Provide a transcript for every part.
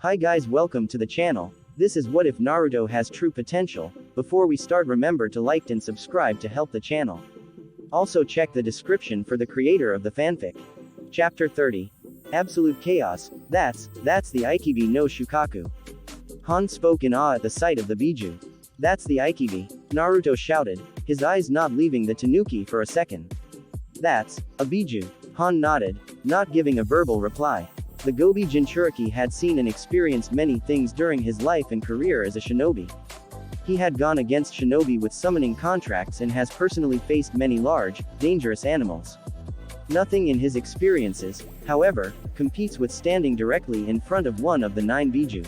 Hi guys, welcome to the channel. This is what if Naruto has true potential. Before we start, remember to like and subscribe to help the channel. Also check the description for the creator of the fanfic. Chapter 30. Absolute Chaos. That's the Ikibi no Shukaku. Han spoke in awe at the sight of the Biju. That's the Ikibi, Naruto shouted, his eyes not leaving the Tanuki for a second. That's a Biju. Han nodded, not giving a verbal reply. The Gobi Jinchuriki had seen and experienced many things during his life and career as a shinobi. He had gone against shinobi with summoning contracts and has personally faced many large, dangerous animals. Nothing in his experiences, however, competes with standing directly in front of one of the 9 Biju.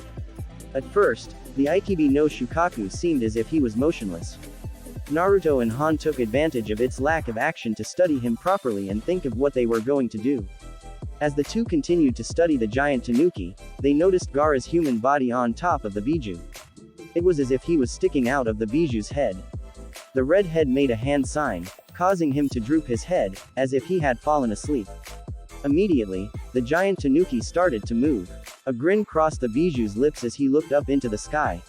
At first, the Ikibi no Shukaku seemed as if he was motionless. Naruto and Han took advantage of its lack of action to study him properly and think of what they were going to do. As the two continued to study the giant Tanuki, they noticed Gaara's human body on top of the Biju. It was as if he was sticking out of the Biju's head. The red head made a hand sign, causing him to droop his head, as if he had fallen asleep. Immediately, the giant Tanuki started to move. A grin crossed the Biju's lips as he looked up into the sky.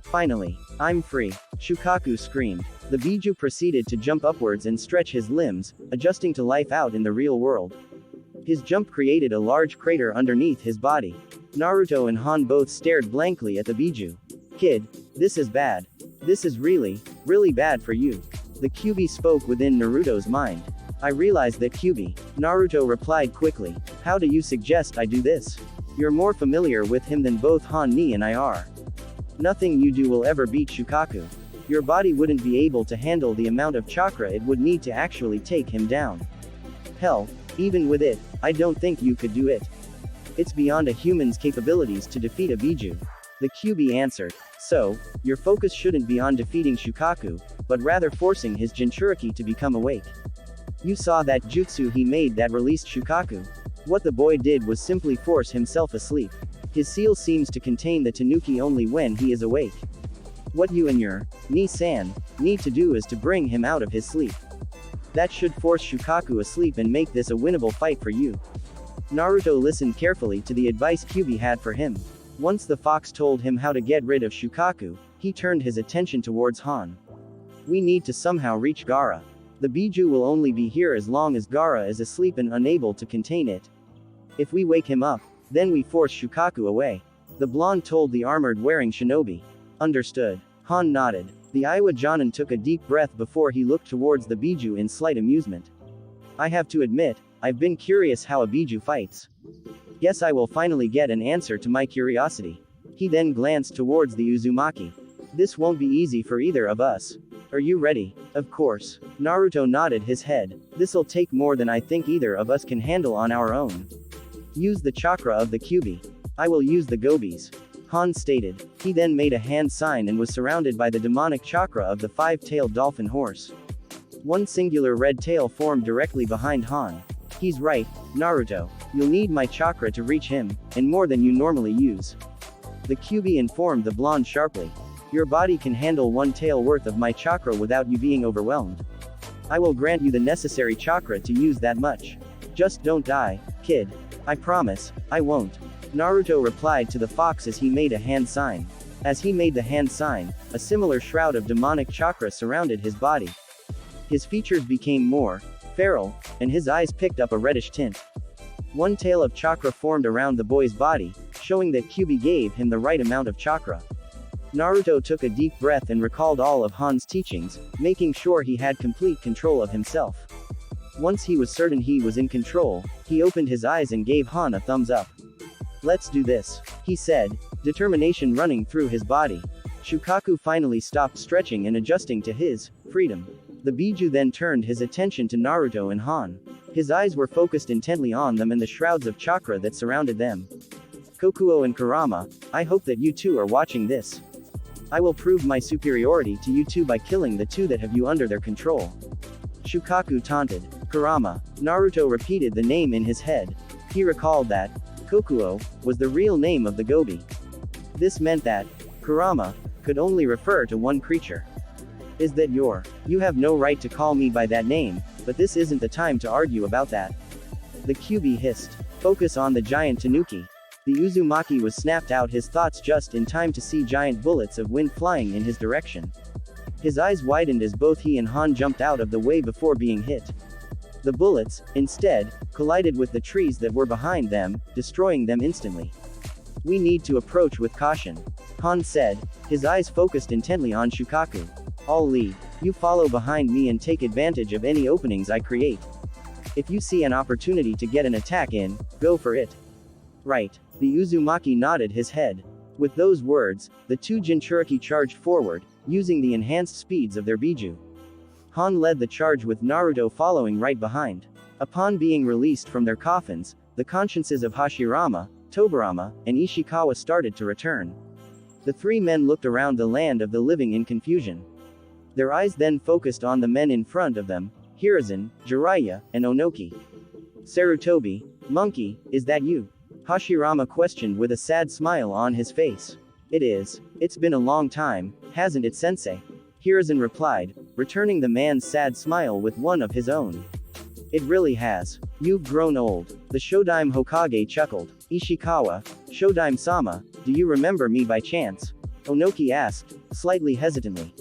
Finally, I'm free, Shukaku screamed. The Biju proceeded to jump upwards and stretch his limbs, adjusting to life out in the real world. His jump created a large crater underneath his body. Naruto and Han both stared blankly at the Biju. Kid, this is bad. This is really bad for you. The Kyuubi spoke within Naruto's mind. I realized that Kyuubi. Naruto replied quickly. How do you suggest I do this? You're more familiar with him than both Han Ni and I are. Nothing you do will ever beat Shukaku. Your body wouldn't be able to handle the amount of chakra it would need to actually take him down. Hell, even with it, I don't think you could do it. It's beyond a human's capabilities to defeat a Biju. The Kyuubi answered. So, your focus shouldn't be on defeating Shukaku, but rather forcing his Jinchuriki to become awake. You saw that jutsu he made that released Shukaku. What the boy did was simply force himself asleep. His seal seems to contain the Tanuki only when he is awake. What you and your Ni-san need to do is to bring him out of his sleep. That should force Shukaku asleep and make this a winnable fight for you. Naruto listened carefully to the advice Kyuubi had for him. Once the fox told him how to get rid of Shukaku, he turned his attention towards Han. We need to somehow reach Gaara. The Biju will only be here as long as Gaara is asleep and unable to contain it. If we wake him up, then we force Shukaku away. The blonde told the armored-wearing shinobi. Understood. Han nodded. The Iwa Jonin took a deep breath before he looked towards the Biju in slight amusement. I have to admit, I've been curious how a Biju fights. Guess I will finally get an answer to my curiosity. He then glanced towards the Uzumaki. This won't be easy for either of us. Are you ready? Of course. Naruto nodded his head. This'll take more than I think either of us can handle on our own. Use the chakra of the Kyuubi. I will use the Gobis. Han stated. He then made a hand sign and was surrounded by the demonic chakra of the 5-tailed dolphin horse. One singular red tail formed directly behind Han. He's right, Naruto. You'll need my chakra to reach him, and more than you normally use. The Kyuubi informed the blonde sharply. Your body can handle 1 tail worth of my chakra without you being overwhelmed. I will grant you the necessary chakra to use that much. Just don't die, kid. I promise, I won't. Naruto replied to the fox as he made a hand sign. As he made the hand sign, a similar shroud of demonic chakra surrounded his body. His features became more feral, and his eyes picked up a reddish tint. 1 tail of chakra formed around the boy's body, showing that Kyuubi gave him the right amount of chakra. Naruto took a deep breath and recalled all of Han's teachings, making sure he had complete control of himself. Once he was certain he was in control, he opened his eyes and gave Han a thumbs up. Let's do this, he said, determination running through his body. Shukaku finally stopped stretching and adjusting to his freedom. The Biju then turned his attention to Naruto and Han. His eyes were focused intently on them and the shrouds of chakra that surrounded them. Kokuo and Kurama, I hope that you two are watching this. I will prove my superiority to you two by killing the 2 that have you under their control. Shukaku taunted. Kurama. Naruto repeated the name in his head. He recalled that Kokuo was the real name of the Gobi. This meant that Kurama could only refer to one creature. Is that you have no right to call me by that name, but this isn't the time to argue about that. The Kyuubi hissed. Focus on the giant Tanuki. The Uzumaki was snapped out his thoughts just in time to see giant bullets of wind flying in his direction. His eyes widened as both he and Han jumped out of the way before being hit. The bullets, instead, collided with the trees that were behind them, destroying them instantly. We need to approach with caution, Han said, his eyes focused intently on Shukaku. I'll lead. You follow behind me and take advantage of any openings I create. If you see an opportunity to get an attack in, go for it. Right. The Uzumaki nodded his head. With those words, the two Jinchuriki charged forward, using the enhanced speeds of their Biju. Han led the charge with Naruto following right behind. Upon being released from their coffins, the consciences of Hashirama, Tobirama, and Ishikawa started to return. The three men looked around the land of the living in confusion. Their eyes then focused on the men in front of them, Hiruzen, Jiraiya, and Onoki. Sarutobi, monkey, is that you? Hashirama questioned with a sad smile on his face. It is. It's been a long time, hasn't it, sensei? Hiruzen replied, returning the man's sad smile with one of his own. It really has. You've grown old. The Shodaime Hokage chuckled. Ishikawa, Shodaime-sama, do you remember me by chance? Onoki asked, slightly hesitantly.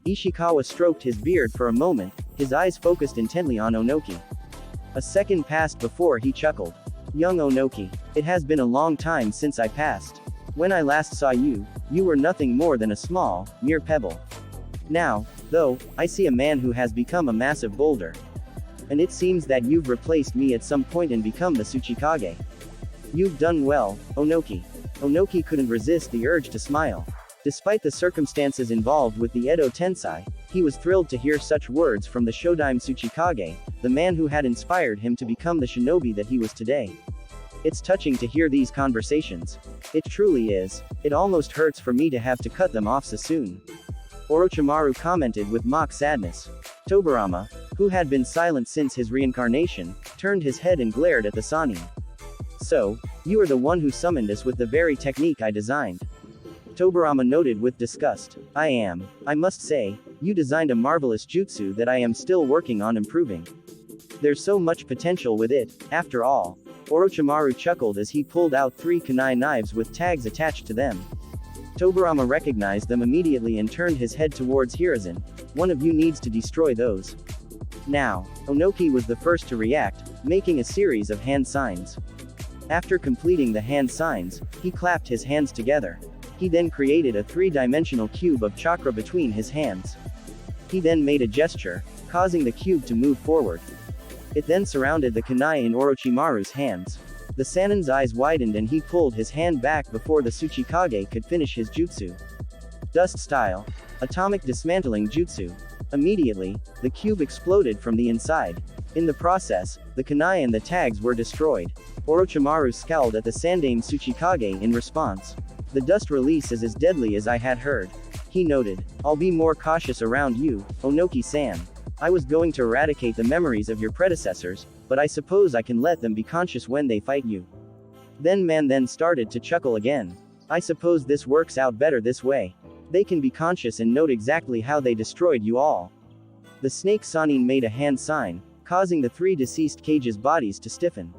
Ishikawa stroked his beard for a moment, his eyes focused intently on Onoki. A second passed before he chuckled. Young Onoki, it has been a long time since I passed. When I last saw you, you were nothing more than a small, mere pebble. Now, though, I see a man who has become a massive boulder. And it seems that you've replaced me at some point and become the Tsuchikage. You've done well, Onoki. Onoki couldn't resist the urge to smile. Despite the circumstances involved with the Edo Tensei, he was thrilled to hear such words from the Shodaime Tsuchikage, the man who had inspired him to become the shinobi that he was today. It's touching to hear these conversations. It truly is. It almost hurts for me to have to cut them off so soon. Orochimaru commented with mock sadness. Tobirama, who had been silent since his reincarnation, turned his head and glared at the Sannin. So, you are the one who summoned us with the very technique I designed. Tobirama noted with disgust. I am. I must say, you designed a marvelous jutsu that I am still working on improving. There's so much potential with it, after all. Orochimaru chuckled as he pulled out 3 kunai knives with tags attached to them. Tobirama recognized them immediately and turned his head towards Hiruzen. One of you needs to destroy those. Now, Onoki was the first to react, making a series of hand signs. After completing the hand signs, he clapped his hands together. He then created a 3-dimensional cube of chakra between his hands. He then made a gesture, causing the cube to move forward. It then surrounded the kunai in Orochimaru's hands. The Sannin's eyes widened and he pulled his hand back before the Tsuchikage could finish his jutsu. Dust style. Atomic dismantling jutsu. Immediately, the cube exploded from the inside. In the process, the kunai and the tags were destroyed. Orochimaru scowled at the Sandaime Tsuchikage in response. The dust release is as deadly as I had heard. He noted. I'll be more cautious around you, Onoki-san. I was going to eradicate the memories of your predecessors, but I suppose I can let them be conscious when they fight you. Then started to chuckle again. I suppose this works out better this way. They can be conscious and note exactly how they destroyed you all. The snake Sannin made a hand sign, causing the 3 deceased Kage's bodies to stiffen.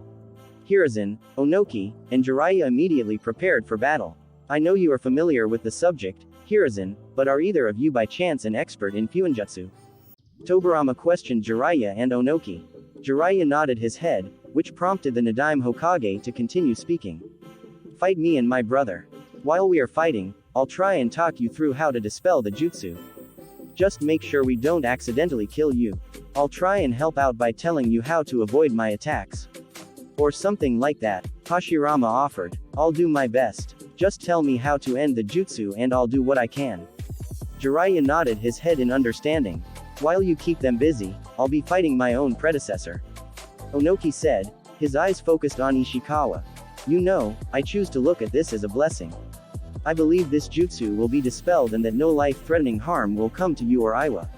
Hiruzen, Onoki, and Jiraiya immediately prepared for battle. I know you are familiar with the subject, Hiruzen, but are either of you by chance an expert in Fuinjutsu? Tobirama questioned Jiraiya and Onoki. Jiraiya nodded his head, which prompted the Nadaime Hokage to continue speaking. Fight me and my brother. While we are fighting, I'll try and talk you through how to dispel the jutsu. Just make sure we don't accidentally kill you. I'll try and help out by telling you how to avoid my attacks. Or something like that, Hashirama offered. I'll do my best. Just tell me how to end the jutsu and I'll do what I can. Jiraiya nodded his head in understanding. While you keep them busy, I'll be fighting my own predecessor. Onoki said, his eyes focused on Ishikawa. You know, I choose to look at this as a blessing. I believe this jutsu will be dispelled and that no life-threatening harm will come to you or Iwa.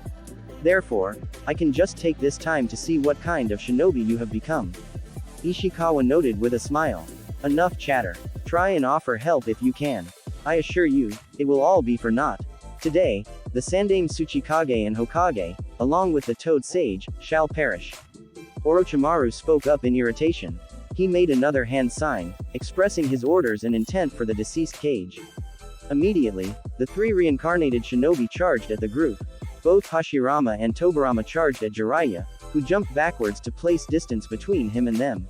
Therefore, I can just take this time to see what kind of shinobi you have become. Ishikawa noted with a smile. Enough chatter. Try and offer help if you can. I assure you, it will all be for naught. Today, the Sandaime Tsuchikage and Hokage, along with the Toad Sage, shall perish. Orochimaru spoke up in irritation. He made another hand sign, expressing his orders and intent for the deceased cage. Immediately, the three reincarnated shinobi charged at the group. Both Hashirama and Tobarama charged at Jiraiya, who jumped backwards to place distance between him and them.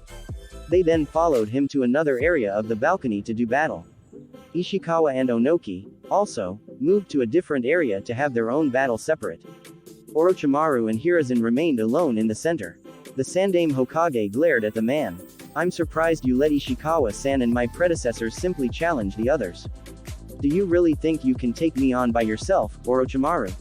They then followed him to another area of the balcony to do battle. Ishikawa and Onoki, also, moved to a different area to have their own battle separate. Orochimaru and Hiruzen remained alone in the center. The Sandaime Hokage glared at the man. I'm surprised you let Ishikawa-san and my predecessors simply challenge the others. Do you really think you can take me on by yourself, Orochimaru?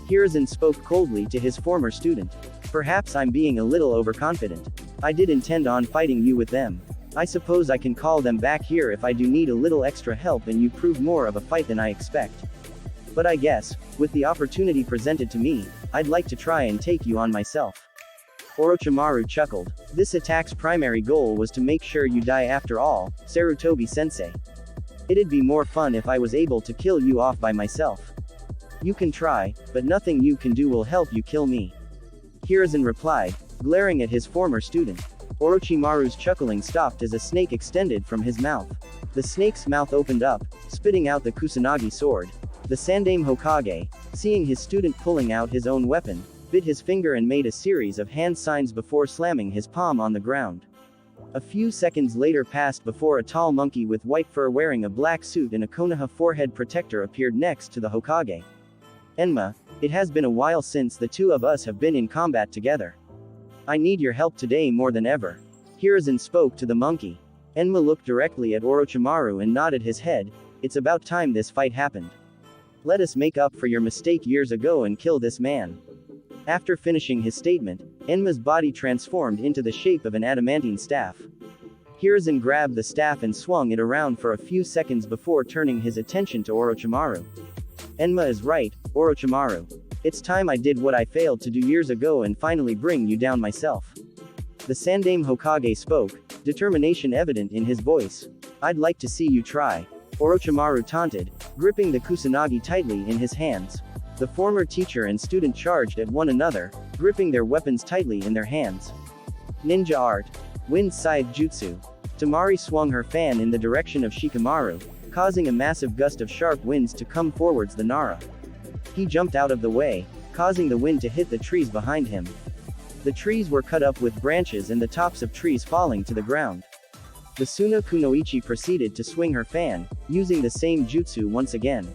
Hiruzen spoke coldly to his former student. Perhaps I'm being a little overconfident. I did intend on fighting you with them. I suppose I can call them back here if I do need a little extra help and you prove more of a fight than I expect. But I guess, with the opportunity presented to me, I'd like to try and take you on myself. Orochimaru chuckled. This attack's primary goal was to make sure you die after all, Sarutobi-sensei. It'd be more fun if I was able to kill you off by myself. You can try, but nothing you can do will help you kill me. Hiruzen replied, glaring at his former student. Orochimaru's chuckling stopped as a snake extended from his mouth. The snake's mouth opened up, spitting out the Kusanagi sword. The Sandaime Hokage, seeing his student pulling out his own weapon, bit his finger and made a series of hand signs before slamming his palm on the ground. A few seconds later passed before a tall monkey with white fur wearing a black suit and a Konoha forehead protector appeared next to the Hokage. Enma, it has been a while since the two of us have been in combat together. I need your help today more than ever. Hiruzen spoke to the monkey. Enma looked directly at Orochimaru and nodded his head. It's about time this fight happened. Let us make up for your mistake years ago and kill this man. After finishing his statement, Enma's body transformed into the shape of an adamantine staff. Hiruzen grabbed the staff and swung it around for a few seconds before turning his attention to Orochimaru. Enma is right, Orochimaru. It's time I did what I failed to do years ago and finally bring you down myself. The Sandaime Hokage spoke, determination evident in his voice. I'd like to see you try. Orochimaru taunted, gripping the Kusanagi tightly in his hands. The former teacher and student charged at one another, gripping their weapons tightly in their hands. Ninja art. Wind scythe jutsu. Temari swung her fan in the direction of Shikamaru, causing a massive gust of sharp winds to come towards the Nara. He jumped out of the way, causing the wind to hit the trees behind him. The trees were cut up with branches and the tops of trees falling to the ground. The Suna Kunoichi proceeded to swing her fan, using the same jutsu once again.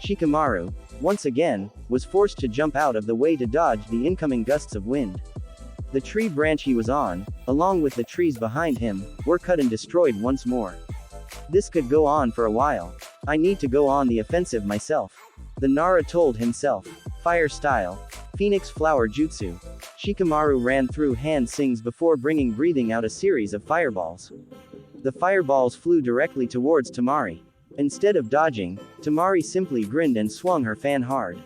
Shikamaru, once again, was forced to jump out of the way to dodge the incoming gusts of wind. The tree branch he was on, along with the trees behind him, were cut and destroyed once more. This could go on for a while. I need to go on the offensive myself. The Nara told himself. Fire style. Phoenix flower jutsu. Shikamaru ran through hand sings before breathing out a series of fireballs. The fireballs flew directly towards Temari. Instead of dodging, Temari simply grinned and swung her fan hard.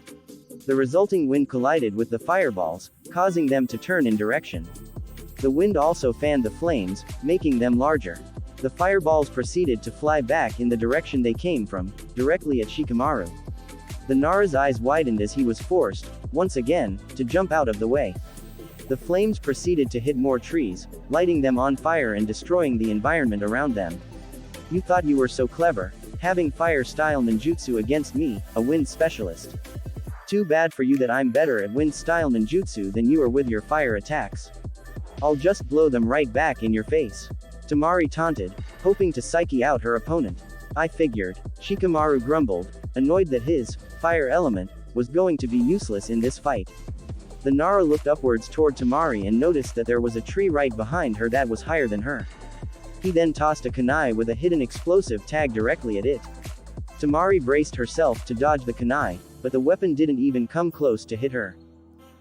The resulting wind collided with the fireballs, causing them to turn in direction. The wind also fanned the flames, making them larger. The fireballs proceeded to fly back in the direction they came from, directly at Shikamaru. The Nara's eyes widened as he was forced, once again, to jump out of the way. The flames proceeded to hit more trees, lighting them on fire and destroying the environment around them. You thought you were so clever, having fire-style ninjutsu against me, a wind specialist. Too bad for you that I'm better at wind-style ninjutsu than you are with your fire attacks. I'll just blow them right back in your face. Temari taunted, hoping to psyche out her opponent. I figured. Shikamaru grumbled, annoyed that his fire element was going to be useless in this fight. The Nara looked upwards toward Temari and noticed that there was a tree right behind her that was higher than her. He then tossed a kunai with a hidden explosive tag directly at it. Temari braced herself to dodge the kunai, but the weapon didn't even come close to hit her.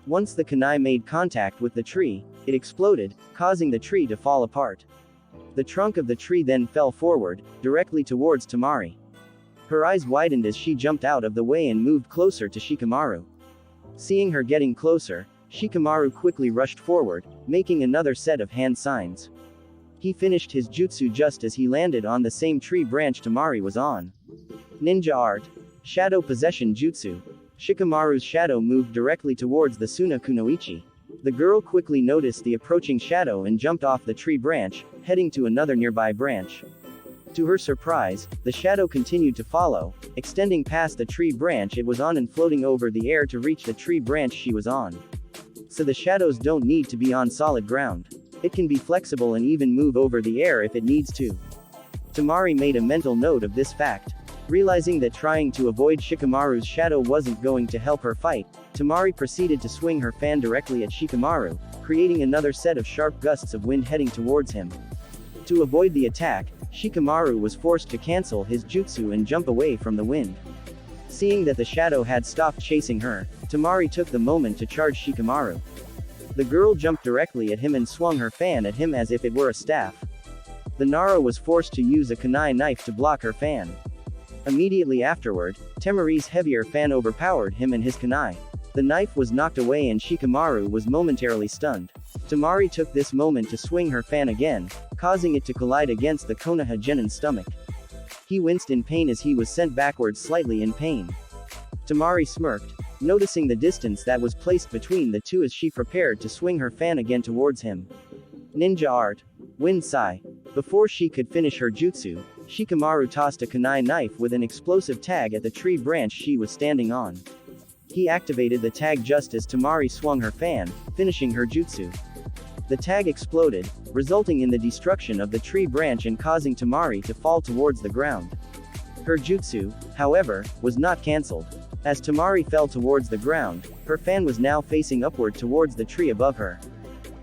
Once the kunai made contact with the tree, it exploded, causing the tree to fall apart. The trunk of the tree then fell forward, directly towards Temari. Her eyes widened as she jumped out of the way and moved closer to Shikamaru. Seeing her getting closer, Shikamaru quickly rushed forward, making another set of hand signs. He finished his jutsu just as he landed on the same tree branch Temari was on. Ninja art. Shadow possession jutsu. Shikamaru's shadow moved directly towards the Suna Kunoichi. The girl quickly noticed the approaching shadow and jumped off the tree branch, heading to another nearby branch. To her surprise, the shadow continued to follow, extending past the tree branch it was on and floating over the air to reach the tree branch she was on. So the shadows don't need to be on solid ground. It can be flexible and even move over the air if it needs to. Temari made a mental note of this fact. Realizing that trying to avoid Shikamaru's shadow wasn't going to help her fight, Temari proceeded to swing her fan directly at Shikamaru, creating another set of sharp gusts of wind heading towards him. To avoid the attack, Shikamaru was forced to cancel his jutsu and jump away from the wind. Seeing that the shadow had stopped chasing her, Temari took the moment to charge Shikamaru. The girl jumped directly at him and swung her fan at him as if it were a staff. The Nara was forced to use a kunai knife to block her fan. Immediately afterward, Temari's heavier fan overpowered him and his kunai. The knife was knocked away and Shikamaru was momentarily stunned. Temari took this moment to swing her fan again, causing it to collide against the Konoha Genin's stomach. He winced in pain as he was sent backwards slightly in pain. Temari smirked, noticing the distance that was placed between the two as she prepared to swing her fan again towards him. Ninja art. Wind Sai. Before she could finish her jutsu, Shikamaru tossed a kunai knife with an explosive tag at the tree branch she was standing on. He activated the tag just as Temari swung her fan, finishing her jutsu. The tag exploded, resulting in the destruction of the tree branch and causing Temari to fall towards the ground. Her jutsu, however, was not cancelled. As Temari fell towards the ground, her fan was now facing upward towards the tree above her.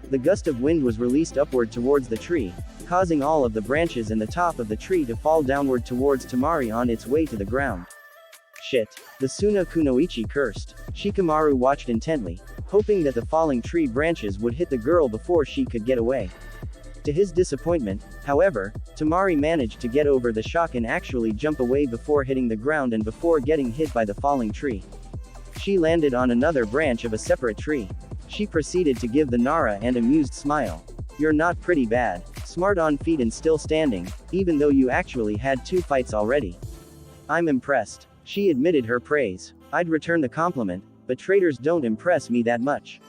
The gust of wind was released upward towards the tree, causing all of the branches and the top of the tree to fall downward towards Temari on its way to the ground. Shit. The Suna Kunoichi cursed. Shikamaru watched intently, hoping that the falling tree branches would hit the girl before she could get away. To his disappointment, however, Temari managed to get over the shock and actually jump away before hitting the ground and before getting hit by the falling tree. She landed on another branch of a separate tree. She proceeded to give the Nara an amused smile. You're not pretty bad. Smart on feet and still standing, even though you actually had 2 fights already. I'm impressed. She admitted her praise. I'd return the compliment, but traitors don't impress me that much.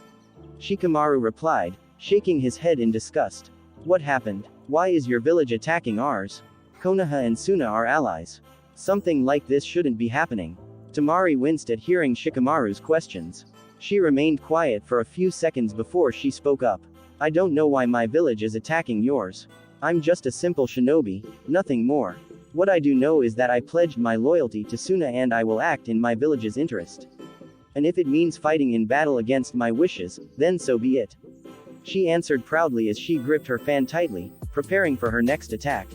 Shikamaru replied, shaking his head in disgust. What happened? Why is your village attacking ours? Konoha and Suna are allies. Something like this shouldn't be happening. Temari winced at hearing Shikamaru's questions. She remained quiet for a few seconds before she spoke up. I don't know why my village is attacking yours. I'm just a simple shinobi, nothing more. What I do know is that I pledged my loyalty to Suna and I will act in my village's interest. And if it means fighting in battle against my wishes, then so be it. She answered proudly as she gripped her fan tightly, preparing for her next attack.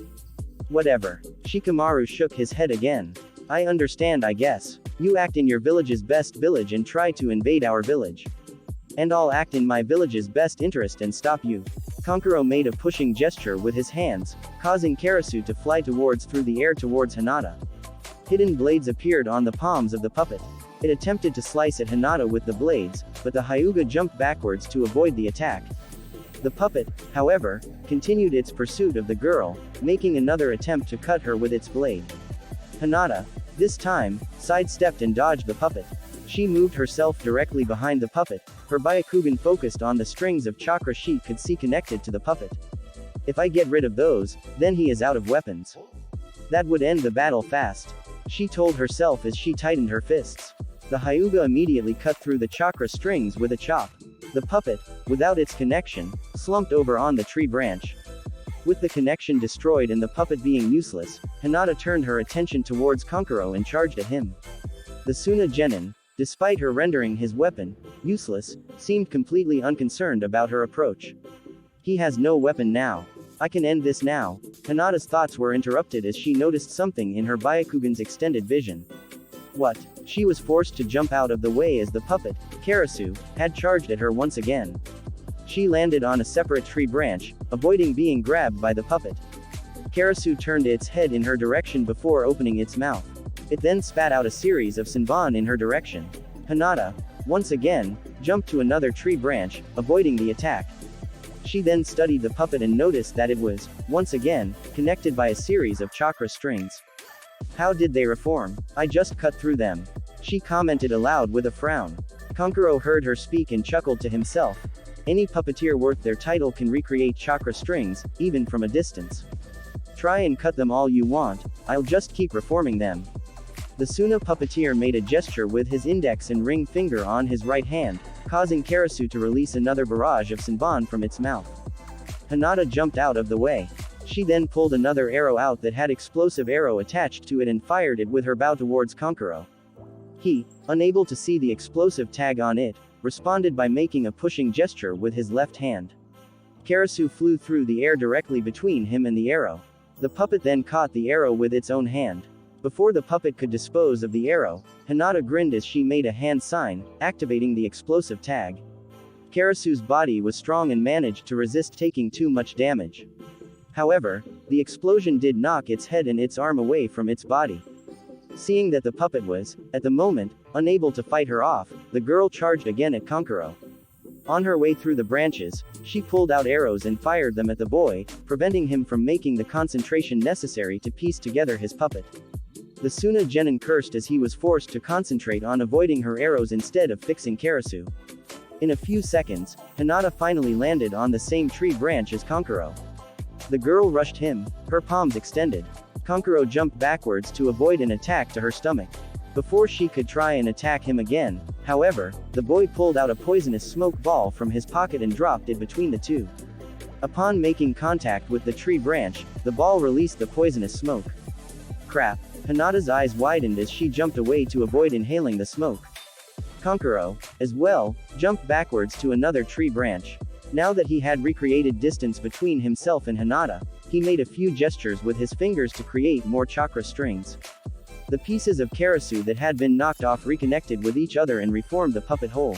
Whatever. Shikamaru shook his head again. I understand, I guess. You act in your village's best village and try to invade our village. And I'll act in my village's best interest and stop you. Kankuro made a pushing gesture with his hands, causing Karasu to fly through the air towards Hinata. Hidden blades appeared on the palms of the puppet. It attempted to slice at Hinata with the blades, but the Hyuga jumped backwards to avoid the attack. The puppet, however, continued its pursuit of the girl, making another attempt to cut her with its blade. Hinata, this time, sidestepped and dodged the puppet. She moved herself directly behind the puppet, her Byakugan focused on the strings of chakra she could see connected to the puppet. If I get rid of those, then he is out of weapons. That would end the battle fast. She told herself as she tightened her fists. The Hyuga immediately cut through the chakra strings with a chop. The puppet, without its connection, slumped over on the tree branch. With the connection destroyed and the puppet being useless, Hinata turned her attention towards Kankuro and charged at him. The Suna Genin, despite her rendering his weapon useless, seemed completely unconcerned about her approach. He has no weapon now. I can end this now. Hinata's thoughts were interrupted as she noticed something in her Byakugan's extended vision. What? She was forced to jump out of the way as the puppet, Karasu, had charged at her once again. She landed on a separate tree branch, avoiding being grabbed by the puppet. Karasu turned its head in her direction before opening its mouth. It then spat out a series of Senbon in her direction. Hinata, once again, jumped to another tree branch, avoiding the attack. She then studied the puppet and noticed that it was, once again, connected by a series of chakra strings. How did they reform? I just cut through them. She commented aloud with a frown. Kankuro heard her speak and chuckled to himself. Any puppeteer worth their title can recreate chakra strings, even from a distance. Try and cut them all you want, I'll just keep reforming them. The Suna puppeteer made a gesture with his index and ring finger on his right hand, causing Karasu to release another barrage of Senbon from its mouth. Hinata jumped out of the way. She then pulled another arrow out that had explosive arrow attached to it and fired it with her bow towards Kankuro. He, unable to see the explosive tag on it, responded by making a pushing gesture with his left hand. Karasu flew through the air directly between him and the arrow. The puppet then caught the arrow with its own hand. Before the puppet could dispose of the arrow, Hinata grinned as she made a hand sign, activating the explosive tag. Karasu's body was strong and managed to resist taking too much damage. However, the explosion did knock its head and its arm away from its body. Seeing that the puppet was, at the moment, unable to fight her off, the girl charged again at Kankuro. On her way through the branches, she pulled out arrows and fired them at the boy, preventing him from making the concentration necessary to piece together his puppet. The Suna genin cursed as he was forced to concentrate on avoiding her arrows instead of fixing Karasu. In a few seconds, Hinata finally landed on the same tree branch as Kankuro. The girl rushed him, her palms extended. Kankuro jumped backwards to avoid an attack to her stomach. Before she could try and attack him again, however, the boy pulled out a poisonous smoke ball from his pocket and dropped it between the two. Upon making contact with the tree branch, the ball released the poisonous smoke. Crap! Hinata's eyes widened as she jumped away to avoid inhaling the smoke. Kankuro, as well, jumped backwards to another tree branch. Now that he had recreated distance between himself and Hinata, he made a few gestures with his fingers to create more chakra strings. The pieces of Karasu that had been knocked off reconnected with each other and reformed the puppet whole.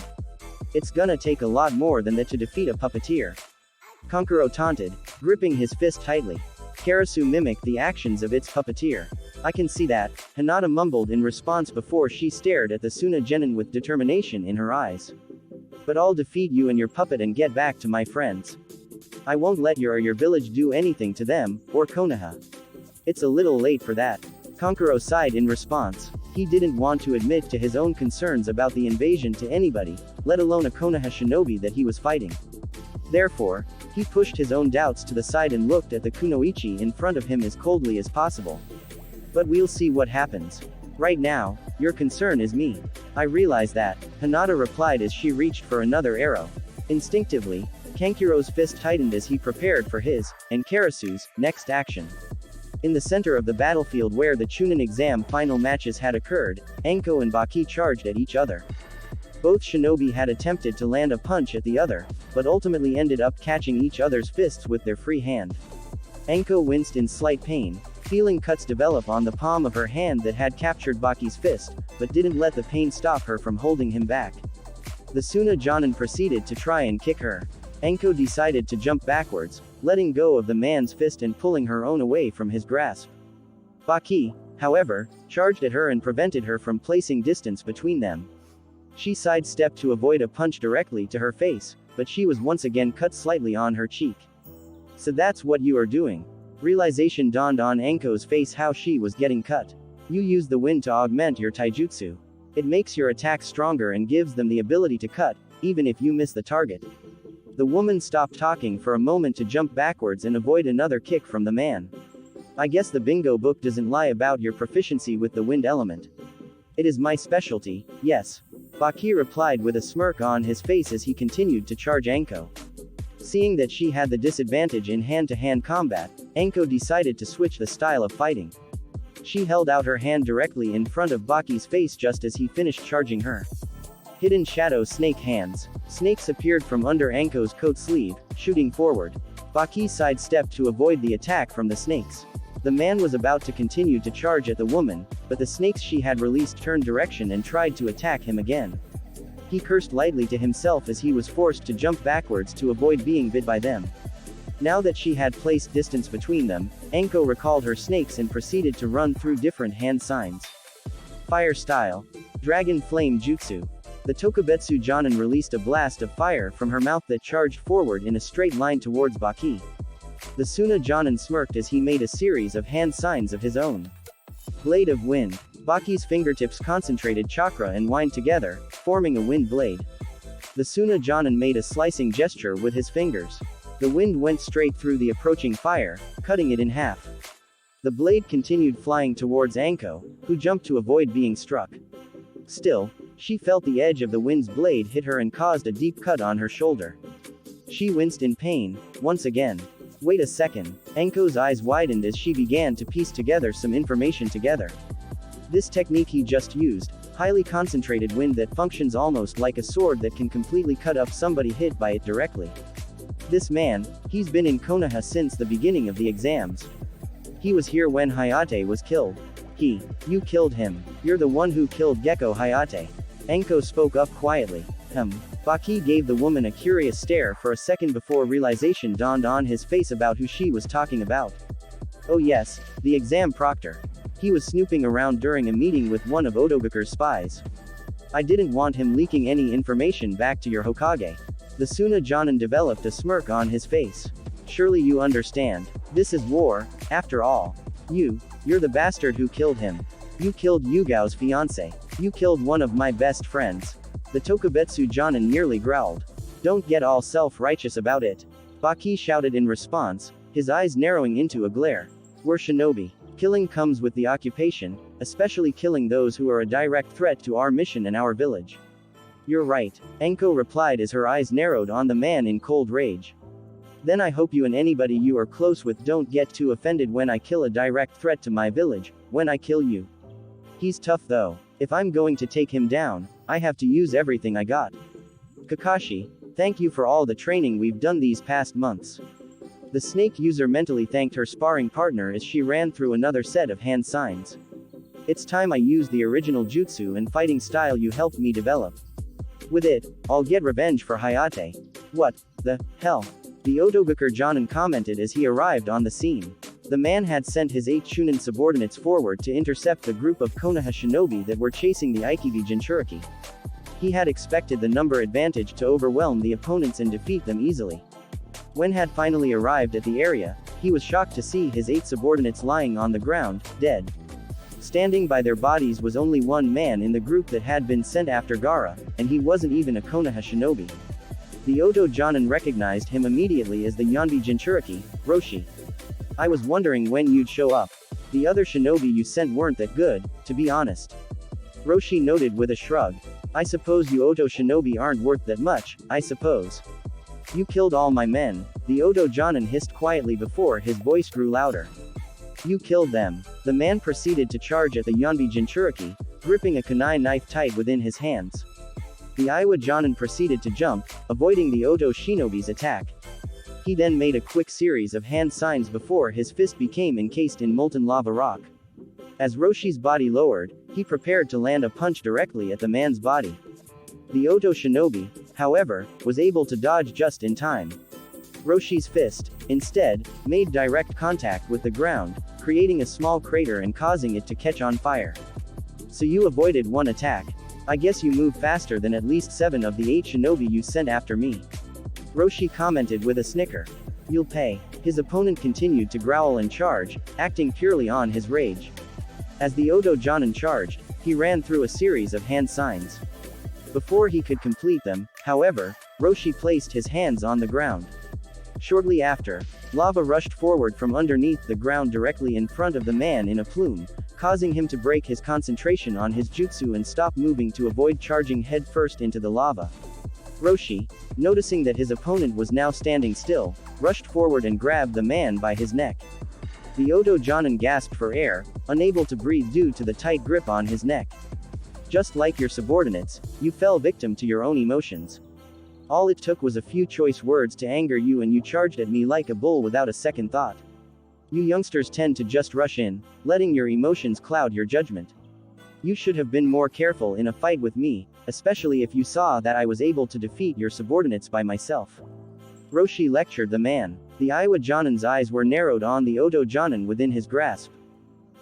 It's gonna take a lot more than that to defeat a puppeteer. Kankuro taunted, gripping his fist tightly. Karasu mimicked the actions of its puppeteer. I can see that, Hinata mumbled in response before she stared at the Suna genin with determination in her eyes. But I'll defeat you and your puppet and get back to my friends. I won't let you or your village do anything to them, or Konoha. It's a little late for that. Kankuro sighed in response. He didn't want to admit to his own concerns about the invasion to anybody, let alone a Konoha shinobi that he was fighting. Therefore, he pushed his own doubts to the side and looked at the kunoichi in front of him as coldly as possible. But we'll see what happens. Right now, your concern is me. I realize that, Hinata replied as she reached for another arrow. Instinctively, Kankuro's fist tightened as he prepared for his, and Karasu's, next action. In the center of the battlefield where the Chunin exam final matches had occurred, Anko and Baki charged at each other. Both shinobi had attempted to land a punch at the other, but ultimately ended up catching each other's fists with their free hand. Anko winced in slight pain, feeling cuts develop on the palm of her hand that had captured Baki's fist, but didn't let the pain stop her from holding him back. The Suna Jonin proceeded to try and kick her. Anko decided to jump backwards, letting go of the man's fist and pulling her own away from his grasp. Baki, however, charged at her and prevented her from placing distance between them. She sidestepped to avoid a punch directly to her face, but she was once again cut slightly on her cheek. So that's what you are doing. Realization dawned on Anko's face how she was getting cut. You use the wind to augment your taijutsu. It makes your attacks stronger and gives them the ability to cut, even if you miss the target. The woman stopped talking for a moment to jump backwards and avoid another kick from the man. I guess the bingo book doesn't lie about your proficiency with the wind element. It is my specialty, yes. Baki replied with a smirk on his face as he continued to charge Anko. Seeing that she had the disadvantage in hand-to-hand combat, Anko decided to switch the style of fighting. She held out her hand directly in front of Baki's face just as he finished charging her. Hidden shadow snake hands. Snakes appeared from under Anko's coat sleeve, shooting forward. Baki sidestepped to avoid the attack from the snakes. The man was about to continue to charge at the woman, but the snakes she had released turned direction and tried to attack him again. He cursed lightly to himself as he was forced to jump backwards to avoid being bit by them. Now that she had placed distance between them, Anko recalled her snakes and proceeded to run through different hand signs. Fire style. Dragon Flame Jutsu. The Tokubetsu Jonin released a blast of fire from her mouth that charged forward in a straight line towards Baki. The Suna Jonin smirked as he made a series of hand signs of his own. Blade of Wind. Baki's fingertips concentrated chakra and wind together, forming a wind blade. The Suna Jonin made a slicing gesture with his fingers. The wind went straight through the approaching fire, cutting it in half. The blade continued flying towards Anko, who jumped to avoid being struck. Still, she felt the edge of the wind's blade hit her and caused a deep cut on her shoulder. She winced in pain, once again. Wait a second. Anko's eyes widened as she began to piece together some information together. This technique he just used, highly concentrated wind that functions almost like a sword that can completely cut up somebody hit by it directly. This man, he's been in Konoha since the beginning of the exams. He was here when Hayate was killed. You killed him. You're the one who killed Gecko Hayate. Anko spoke up quietly. Baki gave the woman a curious stare for a second before realization dawned on his face about who she was talking about. Oh yes, the exam proctor. He was snooping around during a meeting with one of Otogaku's spies. I didn't want him leaking any information back to your Hokage. The Suna Jonin developed a smirk on his face. Surely you understand. This is war, after all. You're the bastard who killed him. You killed Yugao's fiancé. You killed one of my best friends. The Tokubetsu Jonin nearly growled. Don't get all self-righteous about it. Baki shouted in response, his eyes narrowing into a glare. We're shinobi. Killing comes with the occupation, especially killing those who are a direct threat to our mission and our village. You're right, Anko replied as her eyes narrowed on the man in cold rage. Then I hope you and anybody you are close with don't get too offended when I kill a direct threat to my village, when I kill you. He's tough though. If I'm going to take him down, I have to use everything I got. Kakashi, thank you for all the training we've done these past months. The snake user mentally thanked her sparring partner as she ran through another set of hand signs. It's time I use the original jutsu and fighting style you helped me develop. With it, I'll get revenge for Hayate. What the hell? The Otogaku Jonin commented as he arrived on the scene. The man had sent his 8 Chunin subordinates forward to intercept the group of Konoha shinobi that were chasing the Aikibi Jinchuriki. He had expected the number advantage to overwhelm the opponents and defeat them easily. When had finally arrived at the area, he was shocked to see his 8 subordinates lying on the ground, dead. Standing by their bodies was only one man in the group that had been sent after Gaara, and he wasn't even a Konoha shinobi. The Oto Jonin recognized him immediately as the Yonbi Jinchuriki, Roshi. I was wondering when you'd show up. The other shinobi you sent weren't that good, to be honest. Roshi noted with a shrug. I suppose you Oto shinobi aren't worth that much, I suppose. You killed all my men, the Oto Jonin hissed quietly before his voice grew louder. You killed them. The man proceeded to charge at the Yonbi Jinchuriki, gripping a kunai knife tight within his hands. The Iwa Jonin proceeded to jump, avoiding the Oto shinobi's attack. He then made a quick series of hand signs before his fist became encased in molten lava rock. As Roshi's body lowered, he prepared to land a punch directly at the man's body. The Oto shinobi, however, was able to dodge just in time. Roshi's fist, instead, made direct contact with the ground, creating a small crater and causing it to catch on fire. So you avoided one attack. I guess you move faster than at least 7 of the 8 shinobi you sent after me. Roshi commented with a snicker. You'll pay. His opponent continued to growl and charge, acting purely on his rage. As the Oto Jonin charged, he ran through a series of hand signs. Before he could complete them, however, Roshi placed his hands on the ground. Shortly after, lava rushed forward from underneath the ground directly in front of the man in a plume, causing him to break his concentration on his jutsu and stop moving to avoid charging headfirst into the lava. Roshi, noticing that his opponent was now standing still, rushed forward and grabbed the man by his neck. The Oto Jonin gasped for air, unable to breathe due to the tight grip on his neck. Just like your subordinates, you fell victim to your own emotions. All it took was a few choice words to anger you and you charged at me like a bull without a second thought. You youngsters tend to just rush in, letting your emotions cloud your judgment. You should have been more careful in a fight with me, especially if you saw that I was able to defeat your subordinates by myself. Roshi lectured the man. The Iwa Jonin's eyes were narrowed on the Oto Jonin within his grasp.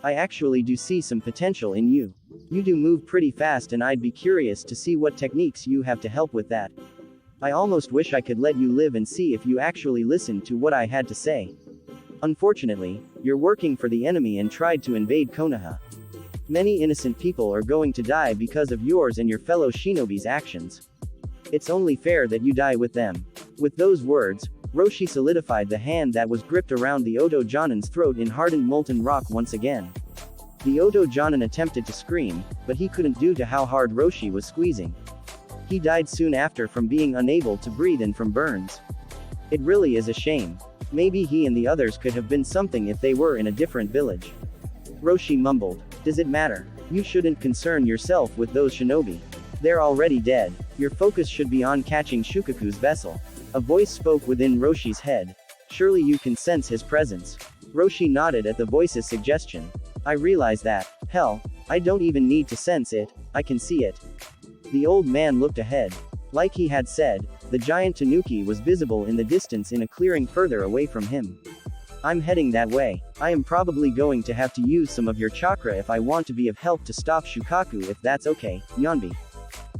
I actually do see some potential in you. You do move pretty fast and I'd be curious to see what techniques you have to help with that. I almost wish I could let you live and see if you actually listened to what I had to say. Unfortunately, you're working for the enemy and tried to invade Konoha. Many innocent people are going to die because of yours and your fellow shinobi's actions. It's only fair that you die with them. With those words, Roshi solidified the hand that was gripped around the Oto Jonin's throat in hardened molten rock once again. The Oto Jonin attempted to scream, but he couldn't due to how hard Roshi was squeezing. He died soon after from being unable to breathe and from burns. It really is a shame. Maybe he and the others could have been something if they were in a different village. Roshi mumbled. Does it matter? You shouldn't concern yourself with those shinobi. They're already dead. Your focus should be on catching Shukaku's vessel. A voice spoke within Roshi's head. Surely you can sense his presence. Roshi nodded at the voice's suggestion. I realize that. Hell, I don't even need to sense it, I can see it. The old man looked ahead. Like he had said, the giant tanuki was visible in the distance in a clearing further away from him. I'm heading that way. I am probably going to have to use some of your chakra if I want to be of help to stop Shukaku, if that's okay, Yonbi.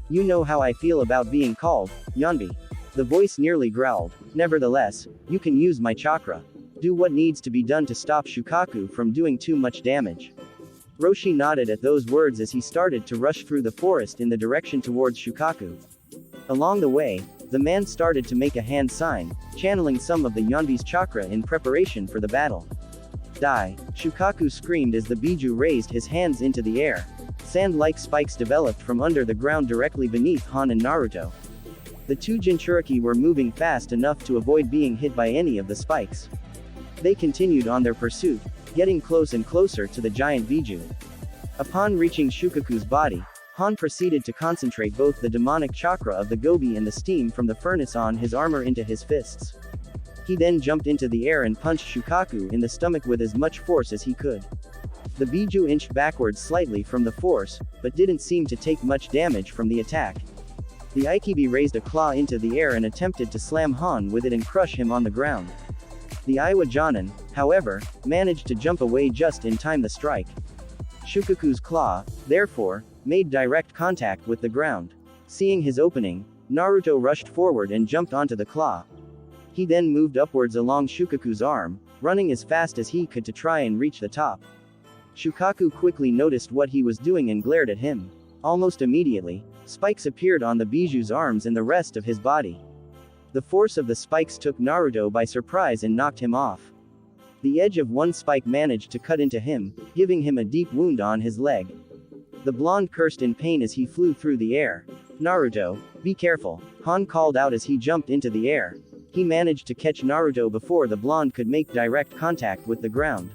You know how I feel about being called, Yonbi. The voice nearly growled. Nevertheless, you can use my chakra. Do what needs to be done to stop Shukaku from doing too much damage. Roshi nodded at those words as he started to rush through the forest in the direction towards Shukaku. Along the way, the man started to make a hand sign, channeling some of the Yonbi's chakra in preparation for the battle. Die! Shukaku screamed as the Biju raised his hands into the air. Sand-like spikes developed from under the ground directly beneath Han and Naruto. The two Jinchuriki were moving fast enough to avoid being hit by any of the spikes. They continued on their pursuit, getting close and closer to the giant Biju. Upon reaching Shukaku's body, Han proceeded to concentrate both the demonic chakra of the Gobi and the steam from the furnace on his armor into his fists. He then jumped into the air and punched Shukaku in the stomach with as much force as he could. The Biju inched backwards slightly from the force, but didn't seem to take much damage from the attack. The Ikibi raised a claw into the air and attempted to slam Han with it and crush him on the ground. The Iwa Jonin, however, managed to jump away just in time to strike. Shukaku's claw, therefore, made direct contact with the ground. Seeing his opening, Naruto rushed forward and jumped onto the claw. He then moved upwards along Shukaku's arm, running as fast as he could to try and reach the top. Shukaku quickly noticed what he was doing and glared at him. Almost immediately, spikes appeared on the Biju's arms and the rest of his body. The force of the spikes took Naruto by surprise and knocked him off. The edge of one spike managed to cut into him, giving him a deep wound on his leg. The blonde cursed in pain as he flew through the air. Naruto, be careful, Han called out as he jumped into the air. He managed to catch Naruto before the blonde could make direct contact with the ground.